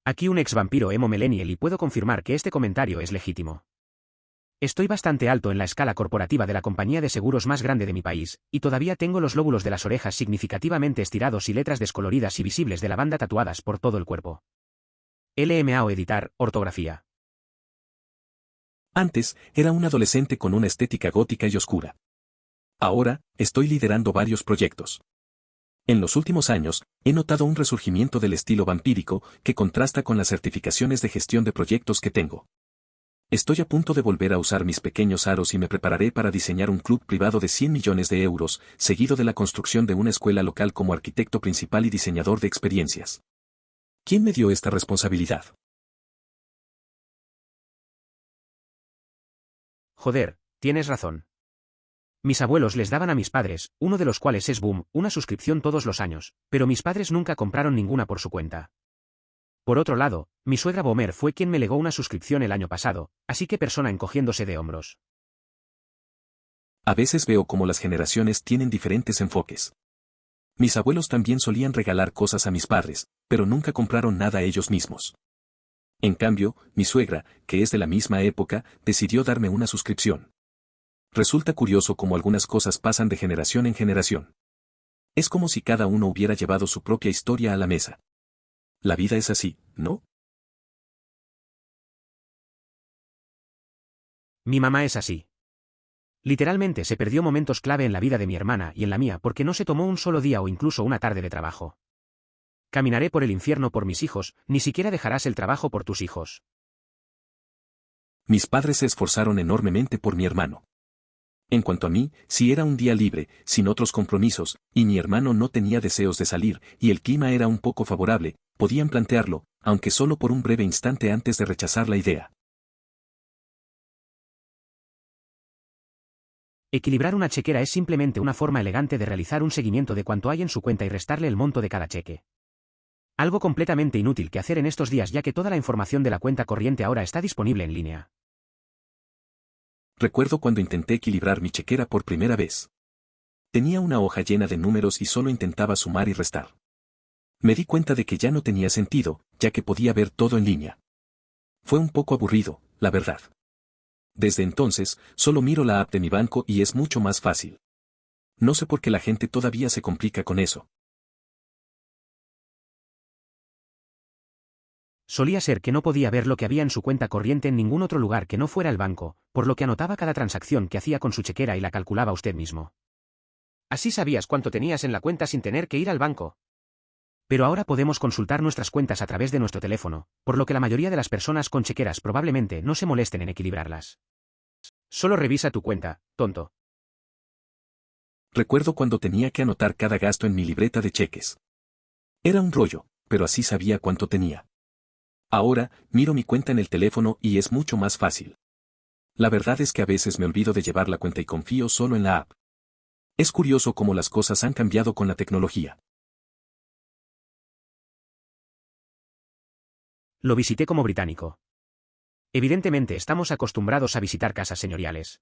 Aquí un ex vampiro emo millennial y puedo confirmar que este comentario es legítimo. Estoy bastante alto en la escala corporativa de la compañía de seguros más grande de mi país, y todavía tengo los lóbulos de las orejas significativamente estirados y letras descoloridas y visibles de la banda tatuadas por todo el cuerpo. LMA o editar, ortografía. Antes, era un adolescente con una estética gótica y oscura. Ahora, estoy liderando varios proyectos. En los últimos años, he notado un resurgimiento del estilo vampírico que contrasta con las certificaciones de gestión de proyectos que tengo. Estoy a punto de volver a usar mis pequeños aros y me prepararé para diseñar un club privado de 100 millones de euros, seguido de la construcción de una escuela local como arquitecto principal y diseñador de experiencias. ¿Quién me dio esta responsabilidad? Joder, tienes razón. Mis abuelos les daban a mis padres, uno de los cuales es Boom, una suscripción todos los años, pero mis padres nunca compraron ninguna por su cuenta. Por otro lado, mi suegra Bomer fue quien me legó una suscripción el año pasado, así que persona encogiéndose de hombros. A veces veo cómo las generaciones tienen diferentes enfoques. Mis abuelos también solían regalar cosas a mis padres, pero nunca compraron nada ellos mismos. En cambio, mi suegra, que es de la misma época, decidió darme una suscripción. Resulta curioso cómo algunas cosas pasan de generación en generación. Es como si cada uno hubiera llevado su propia historia a la mesa. La vida es así, ¿no? Mi mamá es así. Literalmente se perdió momentos clave en la vida de mi hermana y en la mía porque no se tomó un solo día o incluso una tarde de trabajo. Caminaré por el infierno por mis hijos, ni siquiera dejarás el trabajo por tus hijos. Mis padres se esforzaron enormemente por mi hermano. En cuanto a mí, si era un día libre, sin otros compromisos, y mi hermano no tenía deseos de salir, y el clima era un poco favorable, podían plantearlo, aunque solo por un breve instante antes de rechazar la idea. Equilibrar una chequera es simplemente una forma elegante de realizar un seguimiento de cuánto hay en su cuenta y restarle el monto de cada cheque. Algo completamente inútil que hacer en estos días ya que toda la información de la cuenta corriente ahora está disponible en línea. Recuerdo cuando intenté equilibrar mi chequera por primera vez. Tenía una hoja llena de números y solo intentaba sumar y restar. Me di cuenta de que ya no tenía sentido, ya que podía ver todo en línea. Fue un poco aburrido, la verdad. Desde entonces, solo miro la app de mi banco y es mucho más fácil. No sé por qué la gente todavía se complica con eso. Solía ser que no podía ver lo que había en su cuenta corriente en ningún otro lugar que no fuera el banco, por lo que anotaba cada transacción que hacía con su chequera y la calculaba usted mismo. Así sabías cuánto tenías en la cuenta sin tener que ir al banco. Pero ahora podemos consultar nuestras cuentas a través de nuestro teléfono, por lo que la mayoría de las personas con chequeras probablemente no se molesten en equilibrarlas. Solo revisa tu cuenta, tonto. Recuerdo cuando tenía que anotar cada gasto en mi libreta de cheques. Era un rollo, pero así sabía cuánto tenía. Ahora, miro mi cuenta en el teléfono y es mucho más fácil. La verdad es que a veces me olvido de llevar la cuenta y confío solo en la app. Es curioso cómo las cosas han cambiado con la tecnología. Lo visité como británico. Evidentemente estamos acostumbrados a visitar casas señoriales.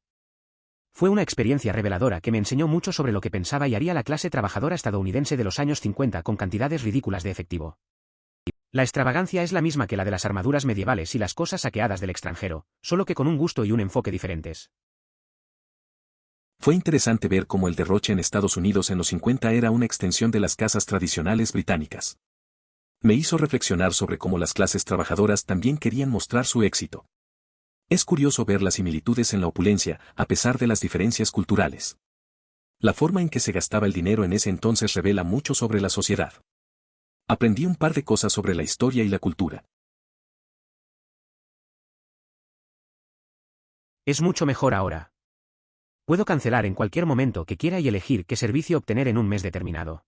Fue una experiencia reveladora que me enseñó mucho sobre lo que pensaba y haría la clase trabajadora estadounidense de los años 50 con cantidades ridículas de efectivo. La extravagancia es la misma que la de las armaduras medievales y las cosas saqueadas del extranjero, solo que con un gusto y un enfoque diferentes. Fue interesante ver cómo el derroche en Estados Unidos en los 50 era una extensión de las casas tradicionales británicas. Me hizo reflexionar sobre cómo las clases trabajadoras también querían mostrar su éxito. Es curioso ver las similitudes en la opulencia, a pesar de las diferencias culturales. La forma en que se gastaba el dinero en ese entonces revela mucho sobre la sociedad. Aprendí un par de cosas sobre la historia y la cultura. Es mucho mejor ahora. Puedo cancelar en cualquier momento que quiera y elegir qué servicio obtener en un mes determinado.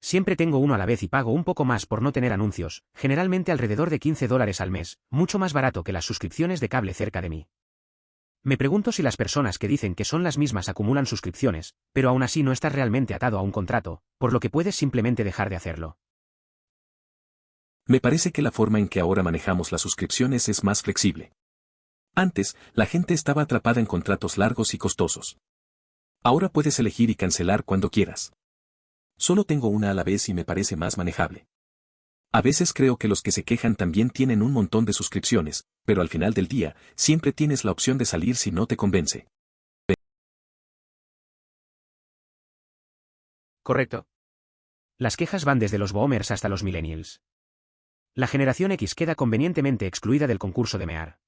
Siempre tengo uno a la vez y pago un poco más por no tener anuncios, generalmente alrededor de $15 al mes, mucho más barato que las suscripciones de cable cerca de mí. Me pregunto si las personas que dicen que son las mismas acumulan suscripciones, pero aún así no estás realmente atado a un contrato, por lo que puedes simplemente dejar de hacerlo. Me parece que la forma en que ahora manejamos las suscripciones es más flexible. Antes, la gente estaba atrapada en contratos largos y costosos. Ahora puedes elegir y cancelar cuando quieras. Solo tengo una a la vez y me parece más manejable. A veces creo que los que se quejan también tienen un montón de suscripciones, pero al final del día, siempre tienes la opción de salir si no te convence. Correcto. Las quejas van desde los boomers hasta los millennials. La generación X queda convenientemente excluida del concurso de mear.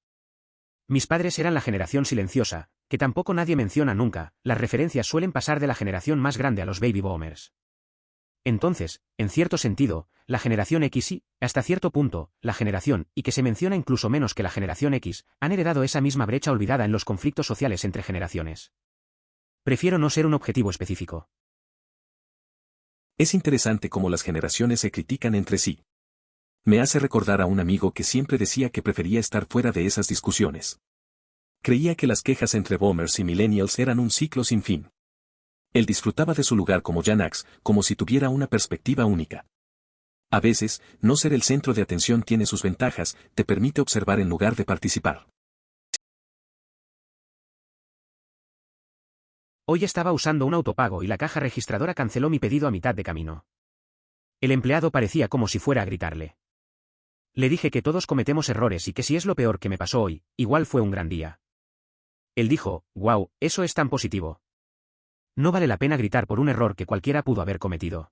Mis padres eran la generación silenciosa, que tampoco nadie menciona nunca, las referencias suelen pasar de la generación más grande a los baby boomers. Entonces, en cierto sentido, la generación X y, hasta cierto punto, la generación Y que se menciona incluso menos que la generación X, han heredado esa misma brecha olvidada en los conflictos sociales entre generaciones. Prefiero no ser un objetivo específico. Es interesante cómo las generaciones se critican entre sí. Me hace recordar a un amigo que siempre decía que prefería estar fuera de esas discusiones. Creía que las quejas entre boomers y millennials eran un ciclo sin fin. Él disfrutaba de su lugar como Gen X, como si tuviera una perspectiva única. A veces, no ser el centro de atención tiene sus ventajas, te permite observar en lugar de participar. Hoy estaba usando un autopago y la caja registradora canceló mi pedido a mitad de camino. El empleado parecía como si fuera a gritarle. Le dije que todos cometemos errores y que si es lo peor que me pasó hoy, igual fue un gran día. Él dijo, «Wow, eso es tan positivo. No vale la pena gritar por un error que cualquiera pudo haber cometido.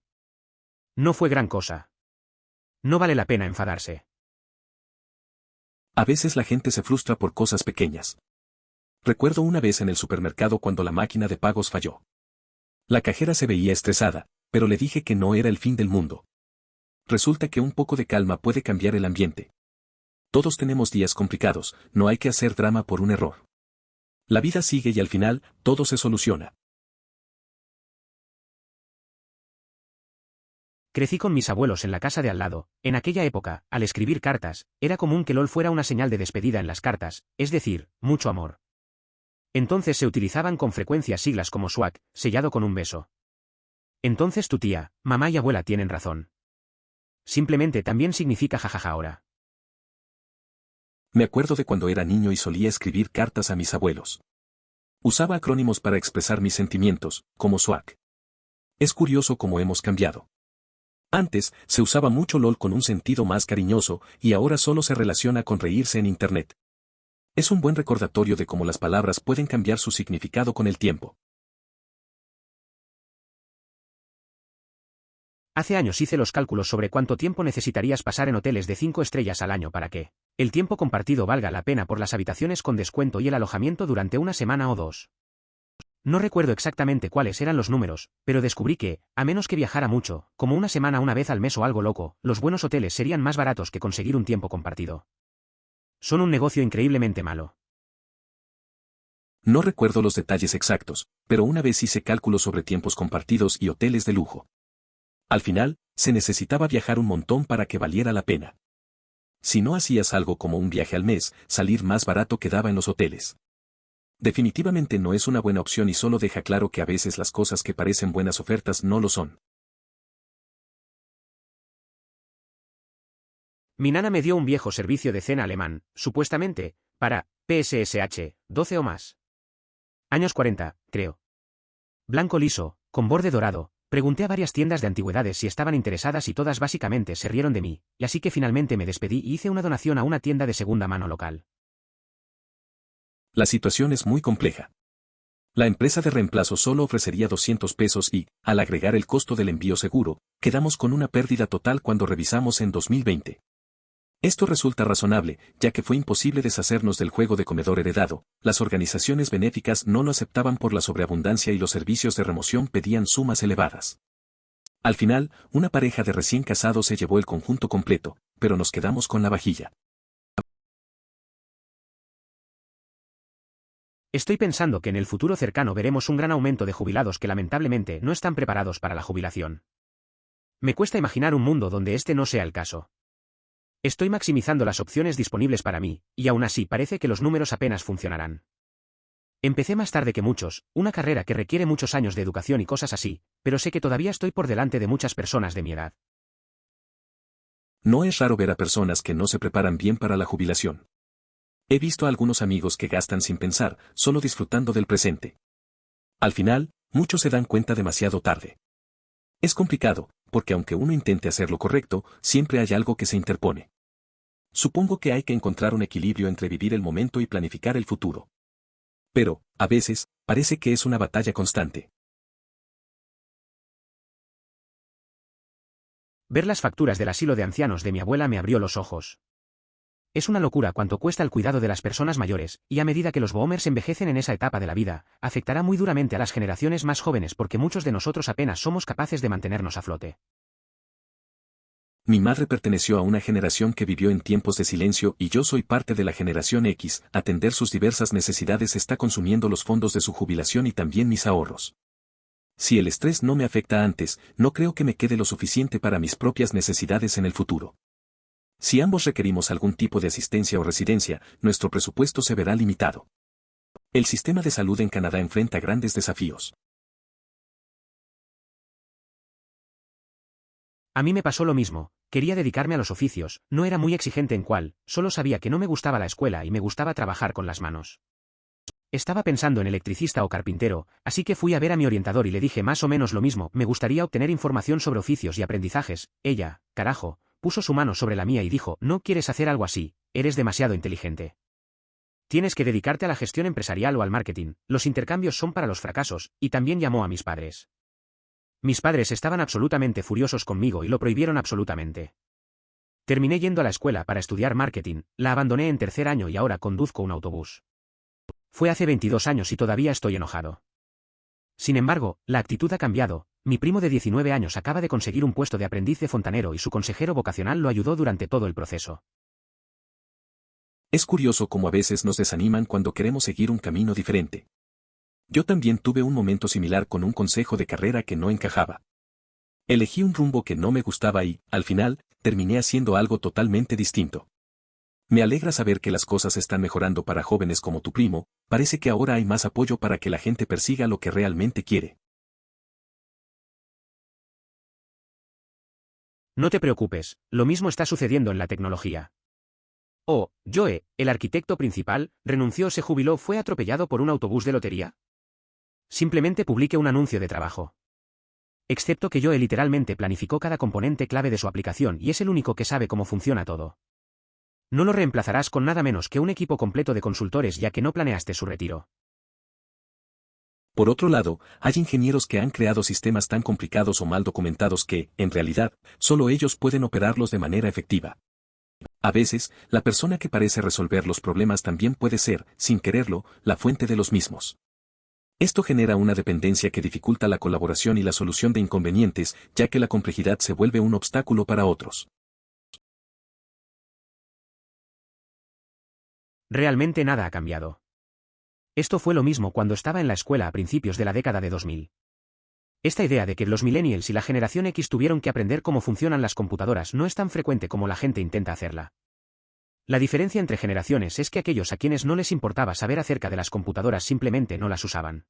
No fue gran cosa. No vale la pena enfadarse». A veces la gente se frustra por cosas pequeñas. Recuerdo una vez en el supermercado cuando la máquina de pagos falló. La cajera se veía estresada, pero le dije que no era el fin del mundo. Resulta que un poco de calma puede cambiar el ambiente. Todos tenemos días complicados, no hay que hacer drama por un error. La vida sigue y al final, todo se soluciona. Crecí con mis abuelos en la casa de al lado. En aquella época, al escribir cartas, era común que LOL fuera una señal de despedida en las cartas, es decir, mucho amor. Entonces se utilizaban con frecuencia siglas como SWAG, sellado con un beso. Entonces tu tía, mamá y abuela tienen razón. Simplemente también significa jajaja ahora. Me acuerdo de cuando era niño y solía escribir cartas a mis abuelos. Usaba acrónimos para expresar mis sentimientos, como SWAG. Es curioso cómo hemos cambiado. Antes, se usaba mucho LOL con un sentido más cariñoso, y ahora solo se relaciona con reírse en Internet. Es un buen recordatorio de cómo las palabras pueden cambiar su significado con el tiempo. Hace años hice los cálculos sobre cuánto tiempo necesitarías pasar en hoteles de 5 estrellas al año para que el tiempo compartido valga la pena por las habitaciones con descuento y el alojamiento durante una semana o dos. No recuerdo exactamente cuáles eran los números, pero descubrí que, a menos que viajara mucho, como una semana una vez al mes o algo loco, los buenos hoteles serían más baratos que conseguir un tiempo compartido. Son un negocio increíblemente malo. No recuerdo los detalles exactos, pero una vez hice cálculos sobre tiempos compartidos y hoteles de lujo. Al final, se necesitaba viajar un montón para que valiera la pena. Si no hacías algo como un viaje al mes, salir más barato quedaba en los hoteles. Definitivamente no es una buena opción y solo deja claro que a veces las cosas que parecen buenas ofertas no lo son. Mi nana me dio un viejo servicio de cena alemán, supuestamente, para PSSH, 12 o más. Años 40, creo. Blanco liso, con borde dorado. Pregunté a varias tiendas de antigüedades si estaban interesadas y todas básicamente se rieron de mí, y así que finalmente me despedí y hice una donación a una tienda de segunda mano local. La situación es muy compleja. La empresa de reemplazo solo ofrecería 200 pesos y, al agregar el costo del envío seguro, quedamos con una pérdida total cuando revisamos en 2020. Esto resulta razonable, ya que fue imposible deshacernos del juego de comedor heredado, las organizaciones benéficas no lo aceptaban por la sobreabundancia y los servicios de remoción pedían sumas elevadas. Al final, una pareja de recién casados se llevó el conjunto completo, pero nos quedamos con la vajilla. Estoy pensando que en el futuro cercano veremos un gran aumento de jubilados que lamentablemente no están preparados para la jubilación. Me cuesta imaginar un mundo donde este no sea el caso. Estoy maximizando las opciones disponibles para mí, y aún así parece que los números apenas funcionarán. Empecé más tarde que muchos, una carrera que requiere muchos años de educación y cosas así, pero sé que todavía estoy por delante de muchas personas de mi edad. No es raro ver a personas que no se preparan bien para la jubilación. He visto a algunos amigos que gastan sin pensar, solo disfrutando del presente. Al final, muchos se dan cuenta demasiado tarde. Es complicado, porque aunque uno intente hacer lo correcto, siempre hay algo que se interpone. Supongo que hay que encontrar un equilibrio entre vivir el momento y planificar el futuro. Pero, a veces, parece que es una batalla constante. Ver las facturas del asilo de ancianos de mi abuela me abrió los ojos. Es una locura cuánto cuesta el cuidado de las personas mayores, y a medida que los boomers envejecen en esa etapa de la vida, afectará muy duramente a las generaciones más jóvenes porque muchos de nosotros apenas somos capaces de mantenernos a flote. Mi madre perteneció a una generación que vivió en tiempos de silencio y yo soy parte de la generación X. Atender sus diversas necesidades está consumiendo los fondos de su jubilación y también mis ahorros. Si el estrés no me afecta antes, no creo que me quede lo suficiente para mis propias necesidades en el futuro. Si ambos requerimos algún tipo de asistencia o residencia, nuestro presupuesto se verá limitado. El sistema de salud en Canadá enfrenta grandes desafíos. A mí me pasó lo mismo, quería dedicarme a los oficios, no era muy exigente en cuál, solo sabía que no me gustaba la escuela y me gustaba trabajar con las manos. Estaba pensando en electricista o carpintero, así que fui a ver a mi orientador y le dije más o menos lo mismo, me gustaría obtener información sobre oficios y aprendizajes. Ella, carajo, puso su mano sobre la mía y dijo, no quieres hacer algo así, eres demasiado inteligente. Tienes que dedicarte a la gestión empresarial o al marketing, los intercambios son para los fracasos, y también llamó a mis padres. Mis padres estaban absolutamente furiosos conmigo y lo prohibieron absolutamente. Terminé yendo a la escuela para estudiar marketing, la abandoné en tercer año y ahora conduzco un autobús. Fue hace 22 años y todavía estoy enojado. Sin embargo, la actitud ha cambiado. Mi primo de 19 años acaba de conseguir un puesto de aprendiz de fontanero y su consejero vocacional lo ayudó durante todo el proceso. Es curioso cómo a veces nos desaniman cuando queremos seguir un camino diferente. Yo también tuve un momento similar con un consejo de carrera que no encajaba. Elegí un rumbo que no me gustaba y, al final, terminé haciendo algo totalmente distinto. Me alegra saber que las cosas están mejorando para jóvenes como tu primo. Parece que ahora hay más apoyo para que la gente persiga lo que realmente quiere. No te preocupes, lo mismo está sucediendo en la tecnología. Oh, Joe, el arquitecto principal, renunció, se jubiló, fue atropellado por un autobús de lotería. Simplemente publique un anuncio de trabajo. Excepto que Joe literalmente planificó cada componente clave de su aplicación y es el único que sabe cómo funciona todo. No lo reemplazarás con nada menos que un equipo completo de consultores ya que no planeaste su retiro. Por otro lado, hay ingenieros que han creado sistemas tan complicados o mal documentados que, en realidad, solo ellos pueden operarlos de manera efectiva. A veces, la persona que parece resolver los problemas también puede ser, sin quererlo, la fuente de los mismos. Esto genera una dependencia que dificulta la colaboración y la solución de inconvenientes, ya que la complejidad se vuelve un obstáculo para otros. Realmente nada ha cambiado. Esto fue lo mismo cuando estaba en la escuela a principios de la década de 2000. Esta idea de que los millennials y la generación X tuvieron que aprender cómo funcionan las computadoras no es tan frecuente como la gente intenta hacerla. La diferencia entre generaciones es que aquellos a quienes no les importaba saber acerca de las computadoras simplemente no las usaban.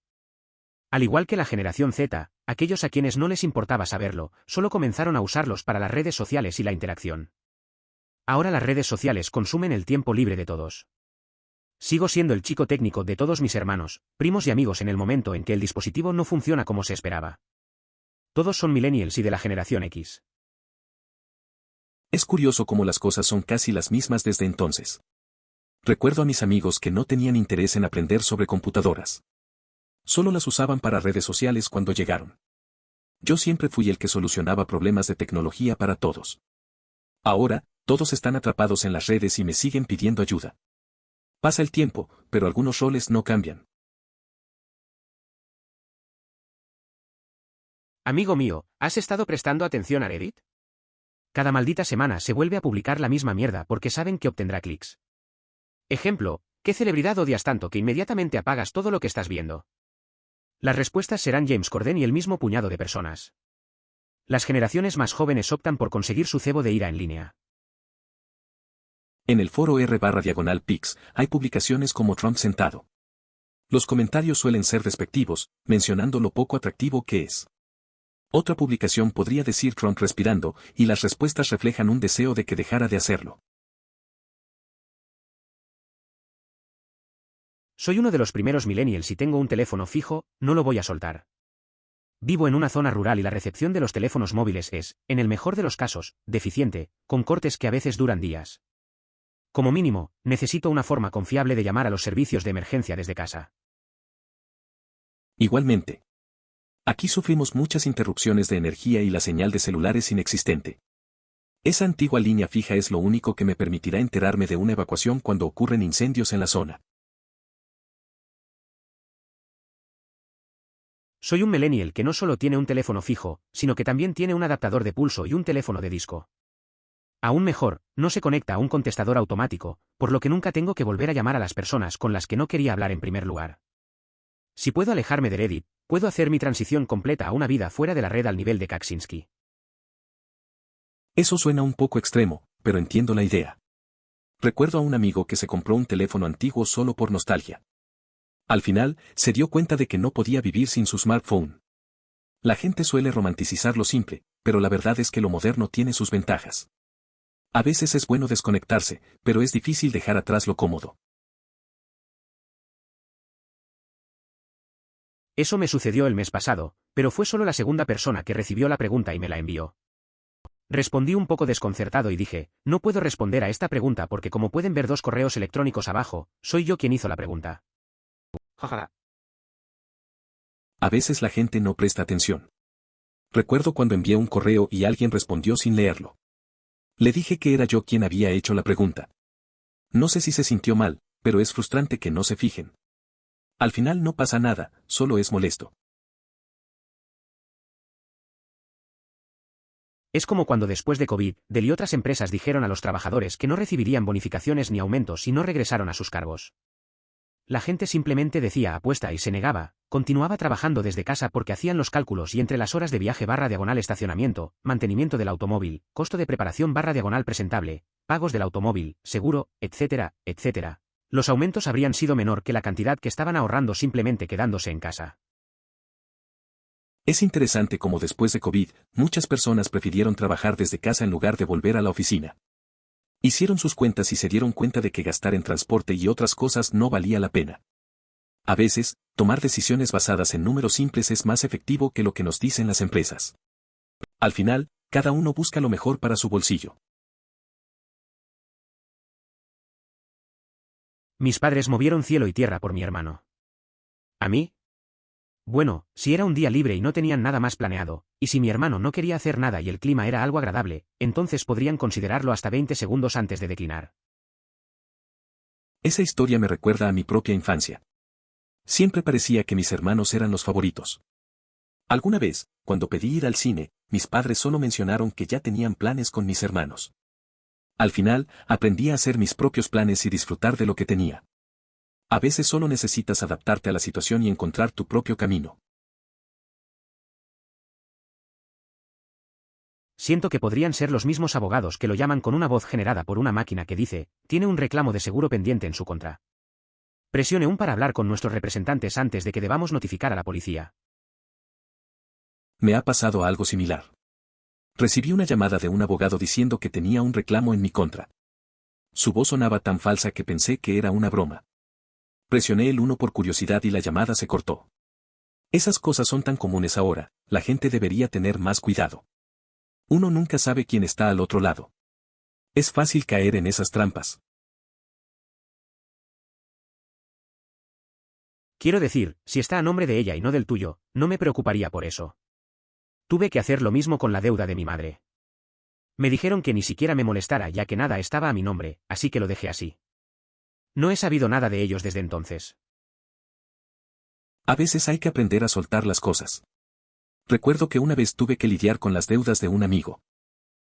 Al igual que la generación Z, aquellos a quienes no les importaba saberlo, solo comenzaron a usarlos para las redes sociales y la interacción. Ahora las redes sociales consumen el tiempo libre de todos. Sigo siendo el chico técnico de todos mis hermanos, primos y amigos en el momento en que el dispositivo no funciona como se esperaba. Todos son millennials y de la generación X. Es curioso cómo las cosas son casi las mismas desde entonces. Recuerdo a mis amigos que no tenían interés en aprender sobre computadoras. Solo las usaban para redes sociales cuando llegaron. Yo siempre fui el que solucionaba problemas de tecnología para todos. Ahora, todos están atrapados en las redes y me siguen pidiendo ayuda. Pasa el tiempo, pero algunos roles no cambian. Amigo mío, ¿has estado prestando atención a Reddit? Cada maldita semana se vuelve a publicar la misma mierda porque saben que obtendrá clics. Ejemplo, ¿qué celebridad odias tanto que inmediatamente apagas todo lo que estás viendo? Las respuestas serán James Corden y el mismo puñado de personas. Las generaciones más jóvenes optan por conseguir su cebo de ira en línea. En el foro r/pix hay publicaciones como Trump sentado. Los comentarios suelen ser despectivos, mencionando lo poco atractivo que es. Otra publicación podría decir Trump respirando, y las respuestas reflejan un deseo de que dejara de hacerlo. Soy uno de los primeros millennials y tengo un teléfono fijo, no lo voy a soltar. Vivo en una zona rural y la recepción de los teléfonos móviles es, en el mejor de los casos, deficiente, con cortes que a veces duran días. Como mínimo, necesito una forma confiable de llamar a los servicios de emergencia desde casa. Igualmente. Aquí sufrimos muchas interrupciones de energía y la señal de celular es inexistente. Esa antigua línea fija es lo único que me permitirá enterarme de una evacuación cuando ocurren incendios en la zona. Soy un millennial que no solo tiene un teléfono fijo, sino que también tiene un adaptador de pulso y un teléfono de disco. Aún mejor, no se conecta a un contestador automático, por lo que nunca tengo que volver a llamar a las personas con las que no quería hablar en primer lugar. Si puedo alejarme de Reddit, puedo hacer mi transición completa a una vida fuera de la red al nivel de Kaczynski. Eso suena un poco extremo, pero entiendo la idea. Recuerdo a un amigo que se compró un teléfono antiguo solo por nostalgia. Al final, se dio cuenta de que no podía vivir sin su smartphone. La gente suele romanticizar lo simple, pero la verdad es que lo moderno tiene sus ventajas. A veces es bueno desconectarse, pero es difícil dejar atrás lo cómodo. Eso me sucedió el mes pasado, pero fue solo la segunda persona que recibió la pregunta y me la envió. Respondí un poco desconcertado y dije, no puedo responder a esta pregunta porque como pueden ver 2 correos electrónicos abajo, soy yo quien hizo la pregunta. Jaja. A veces la gente no presta atención. Recuerdo cuando envié un correo y alguien respondió sin leerlo. Le dije que era yo quien había hecho la pregunta. No sé si se sintió mal, pero es frustrante que no se fijen. Al final no pasa nada, solo es molesto. Es como cuando después de COVID, Dell y otras empresas dijeron a los trabajadores que no recibirían bonificaciones ni aumentos y no regresaron a sus cargos. La gente simplemente decía apuesta y se negaba, continuaba trabajando desde casa porque hacían los cálculos y entre las horas de viaje / estacionamiento, mantenimiento del automóvil, costo de preparación / presentable, pagos del automóvil, seguro, etcétera, etcétera. Los aumentos habrían sido menor que la cantidad que estaban ahorrando simplemente quedándose en casa. Es interesante cómo después de COVID, muchas personas prefirieron trabajar desde casa en lugar de volver a la oficina. Hicieron sus cuentas y se dieron cuenta de que gastar en transporte y otras cosas no valía la pena. A veces, tomar decisiones basadas en números simples es más efectivo que lo que nos dicen las empresas. Al final, cada uno busca lo mejor para su bolsillo. Mis padres movieron cielo y tierra por mi hermano. ¿A mí? Bueno, si era un día libre y no tenían nada más planeado, y si mi hermano no quería hacer nada y el clima era algo agradable, entonces podrían considerarlo hasta 20 segundos antes de declinar. Esa historia me recuerda a mi propia infancia. Siempre parecía que mis hermanos eran los favoritos. Alguna vez, cuando pedí ir al cine, mis padres solo mencionaron que ya tenían planes con mis hermanos. Al final, aprendí a hacer mis propios planes y disfrutar de lo que tenía. A veces solo necesitas adaptarte a la situación y encontrar tu propio camino. Siento que podrían ser los mismos abogados que lo llaman con una voz generada por una máquina que dice, tiene un reclamo de seguro pendiente en su contra. Presione un para hablar con nuestros representantes antes de que debamos notificar a la policía. Me ha pasado algo similar. Recibí una llamada de un abogado diciendo que tenía un reclamo en mi contra. Su voz sonaba tan falsa que pensé que era una broma. Presioné el 1 por curiosidad y la llamada se cortó. Esas cosas son tan comunes ahora, la gente debería tener más cuidado. Uno nunca sabe quién está al otro lado. Es fácil caer en esas trampas. Quiero decir, si está a nombre de ella y no del tuyo, no me preocuparía por eso. Tuve que hacer lo mismo con la deuda de mi madre. Me dijeron que ni siquiera me molestara ya que nada estaba a mi nombre, así que lo dejé así. No he sabido nada de ellos desde entonces. A veces hay que aprender a soltar las cosas. Recuerdo que una vez tuve que lidiar con las deudas de un amigo.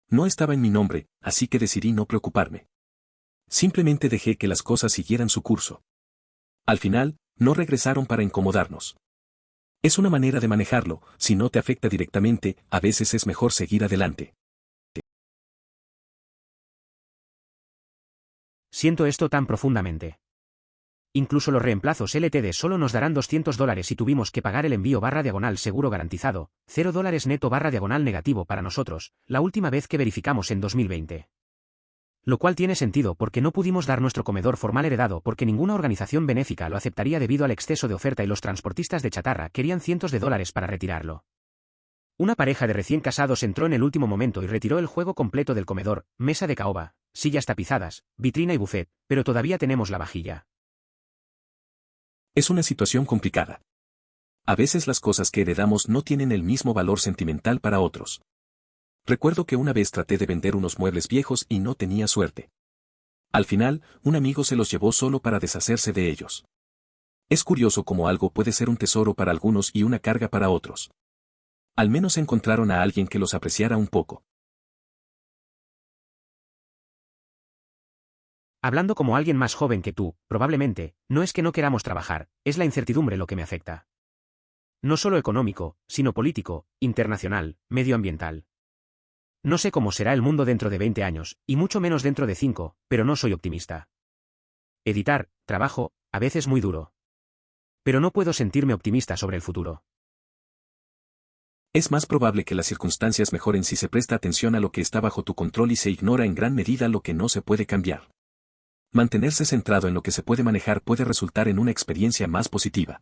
No estaba en mi nombre, así que decidí no preocuparme. Simplemente dejé que las cosas siguieran su curso. Al final, no regresaron para incomodarnos. Es una manera de manejarlo, si no te afecta directamente, a veces es mejor seguir adelante. Siento esto tan profundamente. Incluso los reemplazos LTD solo nos darán $200 y tuvimos que pagar el envío / seguro garantizado, $0 neto / negativo para nosotros, la última vez que verificamos en 2020. Lo cual tiene sentido porque no pudimos dar nuestro comedor formal heredado porque ninguna organización benéfica lo aceptaría debido al exceso de oferta y los transportistas de chatarra querían cientos de dólares para retirarlo. Una pareja de recién casados entró en el último momento y retiró el juego completo del comedor, mesa de caoba, sillas tapizadas, vitrina y buffet, pero todavía tenemos la vajilla. Es una situación complicada. A veces las cosas que heredamos no tienen el mismo valor sentimental para otros. Recuerdo que una vez traté de vender unos muebles viejos y no tenía suerte. Al final, un amigo se los llevó solo para deshacerse de ellos. Es curioso cómo algo puede ser un tesoro para algunos y una carga para otros. Al menos encontraron a alguien que los apreciara un poco. Hablando como alguien más joven que tú, probablemente, no es que no queramos trabajar, es la incertidumbre lo que me afecta. No solo económico, sino político, internacional, medioambiental. No sé cómo será el mundo dentro de 20 años, y mucho menos dentro de 5, pero no soy optimista. Editar, trabajo, a veces muy duro. Pero no puedo sentirme optimista sobre el futuro. Es más probable que las circunstancias mejoren si se presta atención a lo que está bajo tu control y se ignora en gran medida lo que no se puede cambiar. Mantenerse centrado en lo que se puede manejar puede resultar en una experiencia más positiva.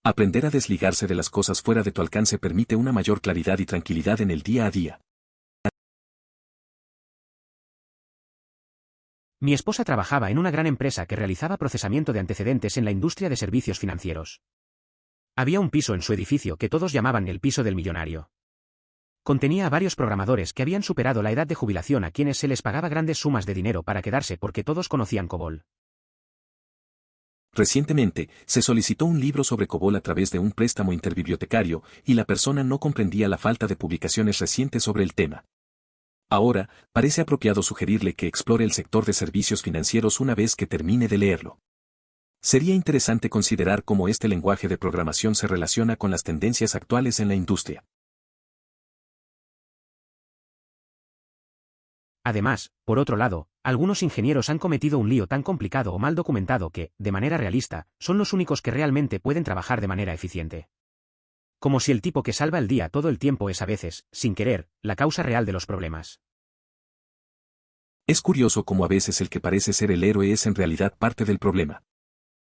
Aprender a desligarse de las cosas fuera de tu alcance permite una mayor claridad y tranquilidad en el día a día. Mi esposa trabajaba en una gran empresa que realizaba procesamiento de antecedentes en la industria de servicios financieros. Había un piso en su edificio que todos llamaban el piso del millonario. Contenía a varios programadores que habían superado la edad de jubilación a quienes se les pagaba grandes sumas de dinero para quedarse porque todos conocían COBOL. Recientemente, se solicitó un libro sobre COBOL a través de un préstamo interbibliotecario y la persona no comprendía la falta de publicaciones recientes sobre el tema. Ahora, parece apropiado sugerirle que explore el sector de servicios financieros una vez que termine de leerlo. Sería interesante considerar cómo este lenguaje de programación se relaciona con las tendencias actuales en la industria. Además, por otro lado, algunos ingenieros han cometido un lío tan complicado o mal documentado que, de manera realista, son los únicos que realmente pueden trabajar de manera eficiente. Como si el tipo que salva el día todo el tiempo es a veces, sin querer, la causa real de los problemas. Es curioso cómo a veces el que parece ser el héroe es en realidad parte del problema.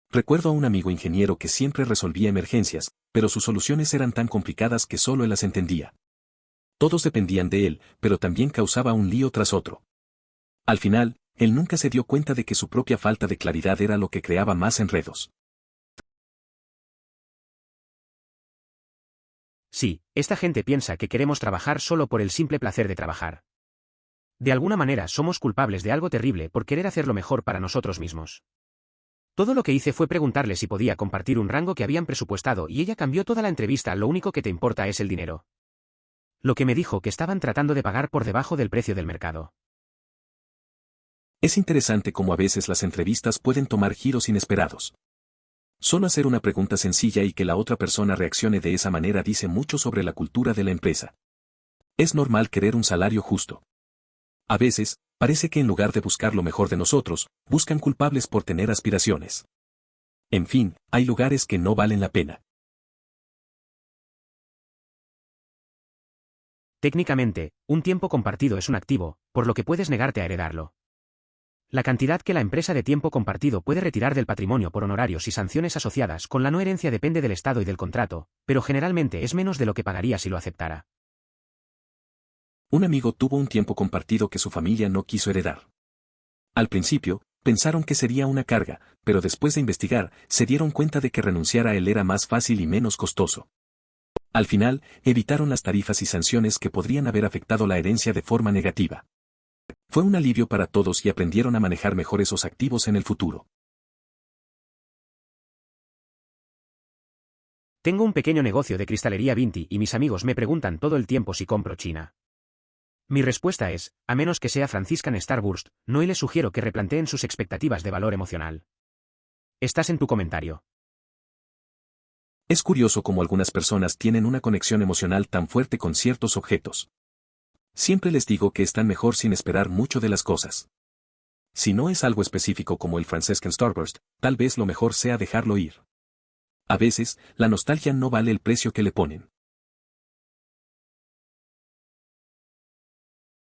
Recuerdo a un amigo ingeniero que siempre resolvía emergencias, pero sus soluciones eran tan complicadas que solo él las entendía. Todos dependían de él, pero también causaba un lío tras otro. Al final, él nunca se dio cuenta de que su propia falta de claridad era lo que creaba más enredos. Sí, esta gente piensa que queremos trabajar solo por el simple placer de trabajar. De alguna manera somos culpables de algo terrible por querer hacer lo mejor para nosotros mismos. Todo lo que hice fue preguntarle si podía compartir un rango que habían presupuestado y ella cambió toda la entrevista. Lo único que te importa es el dinero. Lo que me dijo que estaban tratando de pagar por debajo del precio del mercado. Es interesante cómo a veces las entrevistas pueden tomar giros inesperados. Solo hacer una pregunta sencilla y que la otra persona reaccione de esa manera dice mucho sobre la cultura de la empresa. Es normal querer un salario justo. A veces, parece que en lugar de buscar lo mejor de nosotros, buscan culpables por tener aspiraciones. En fin, hay lugares que no valen la pena. Técnicamente, un tiempo compartido es un activo, por lo que puedes negarte a heredarlo. La cantidad que la empresa de tiempo compartido puede retirar del patrimonio por honorarios y sanciones asociadas con la no herencia depende del estado y del contrato, pero generalmente es menos de lo que pagaría si lo aceptara. Un amigo tuvo un tiempo compartido que su familia no quiso heredar. Al principio, pensaron que sería una carga, pero después de investigar, se dieron cuenta de que renunciar a él era más fácil y menos costoso. Al final, evitaron las tarifas y sanciones que podrían haber afectado la herencia de forma negativa. Fue un alivio para todos y aprendieron a manejar mejor esos activos en el futuro. Tengo un pequeño negocio de cristalería Vinti y mis amigos me preguntan todo el tiempo si compro China. Mi respuesta es, a menos que sea Franciscan Starburst, no, y les sugiero que replanteen sus expectativas de valor emocional. Estás en tu comentario. Es curioso cómo algunas personas tienen una conexión emocional tan fuerte con ciertos objetos. Siempre les digo que están mejor sin esperar mucho de las cosas. Si no es algo específico como el Franciscan Starburst, tal vez lo mejor sea dejarlo ir. A veces, la nostalgia no vale el precio que le ponen.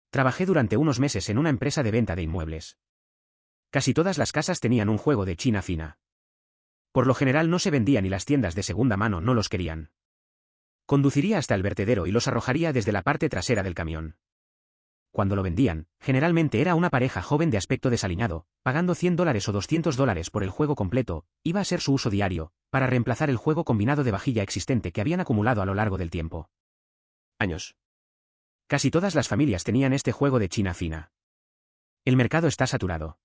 Trabajé durante unos meses en una empresa de venta de inmuebles. Casi todas las casas tenían un juego de China fina. Por lo general no se vendían y las tiendas de segunda mano no los querían. Conduciría hasta el vertedero y los arrojaría desde la parte trasera del camión. Cuando lo vendían, generalmente era una pareja joven de aspecto desaliñado, pagando $100 o $200 por el juego completo, iba a ser su uso diario, para reemplazar el juego combinado de vajilla existente que habían acumulado a lo largo del tiempo. Años. Casi todas las familias tenían este juego de China fina. El mercado está saturado.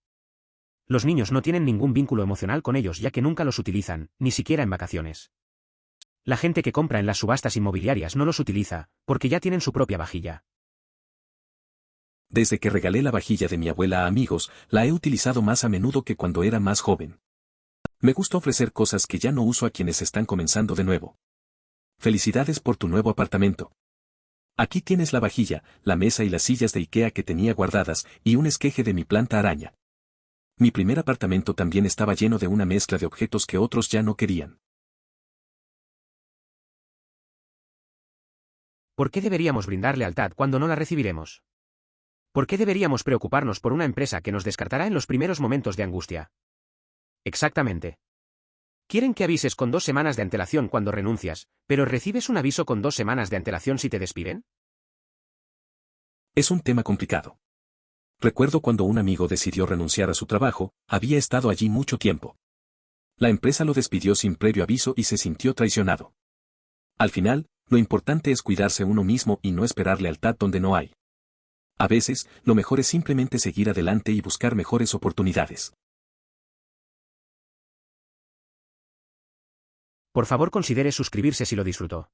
Los niños no tienen ningún vínculo emocional con ellos ya que nunca los utilizan, ni siquiera en vacaciones. La gente que compra en las subastas inmobiliarias no los utiliza, porque ya tienen su propia vajilla. Desde que regalé la vajilla de mi abuela a amigos, la he utilizado más a menudo que cuando era más joven. Me gusta ofrecer cosas que ya no uso a quienes están comenzando de nuevo. Felicidades por tu nuevo apartamento. Aquí tienes la vajilla, la mesa y las sillas de IKEA que tenía guardadas, y un esqueje de mi planta araña. Mi primer apartamento también estaba lleno de una mezcla de objetos que otros ya no querían. ¿Por qué deberíamos brindar lealtad cuando no la recibiremos? ¿Por qué deberíamos preocuparnos por una empresa que nos descartará en los primeros momentos de angustia? Exactamente. Quieren que avises con 2 semanas de antelación cuando renuncias, pero ¿recibes un aviso con 2 semanas de antelación si te despiden? Es un tema complicado. Recuerdo cuando un amigo decidió renunciar a su trabajo, había estado allí mucho tiempo. La empresa lo despidió sin previo aviso y se sintió traicionado. Al final, lo importante es cuidarse uno mismo y no esperar lealtad donde no hay. A veces, lo mejor es simplemente seguir adelante y buscar mejores oportunidades. Por favor considere suscribirse si lo disfrutó.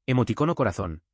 Emoticono corazón.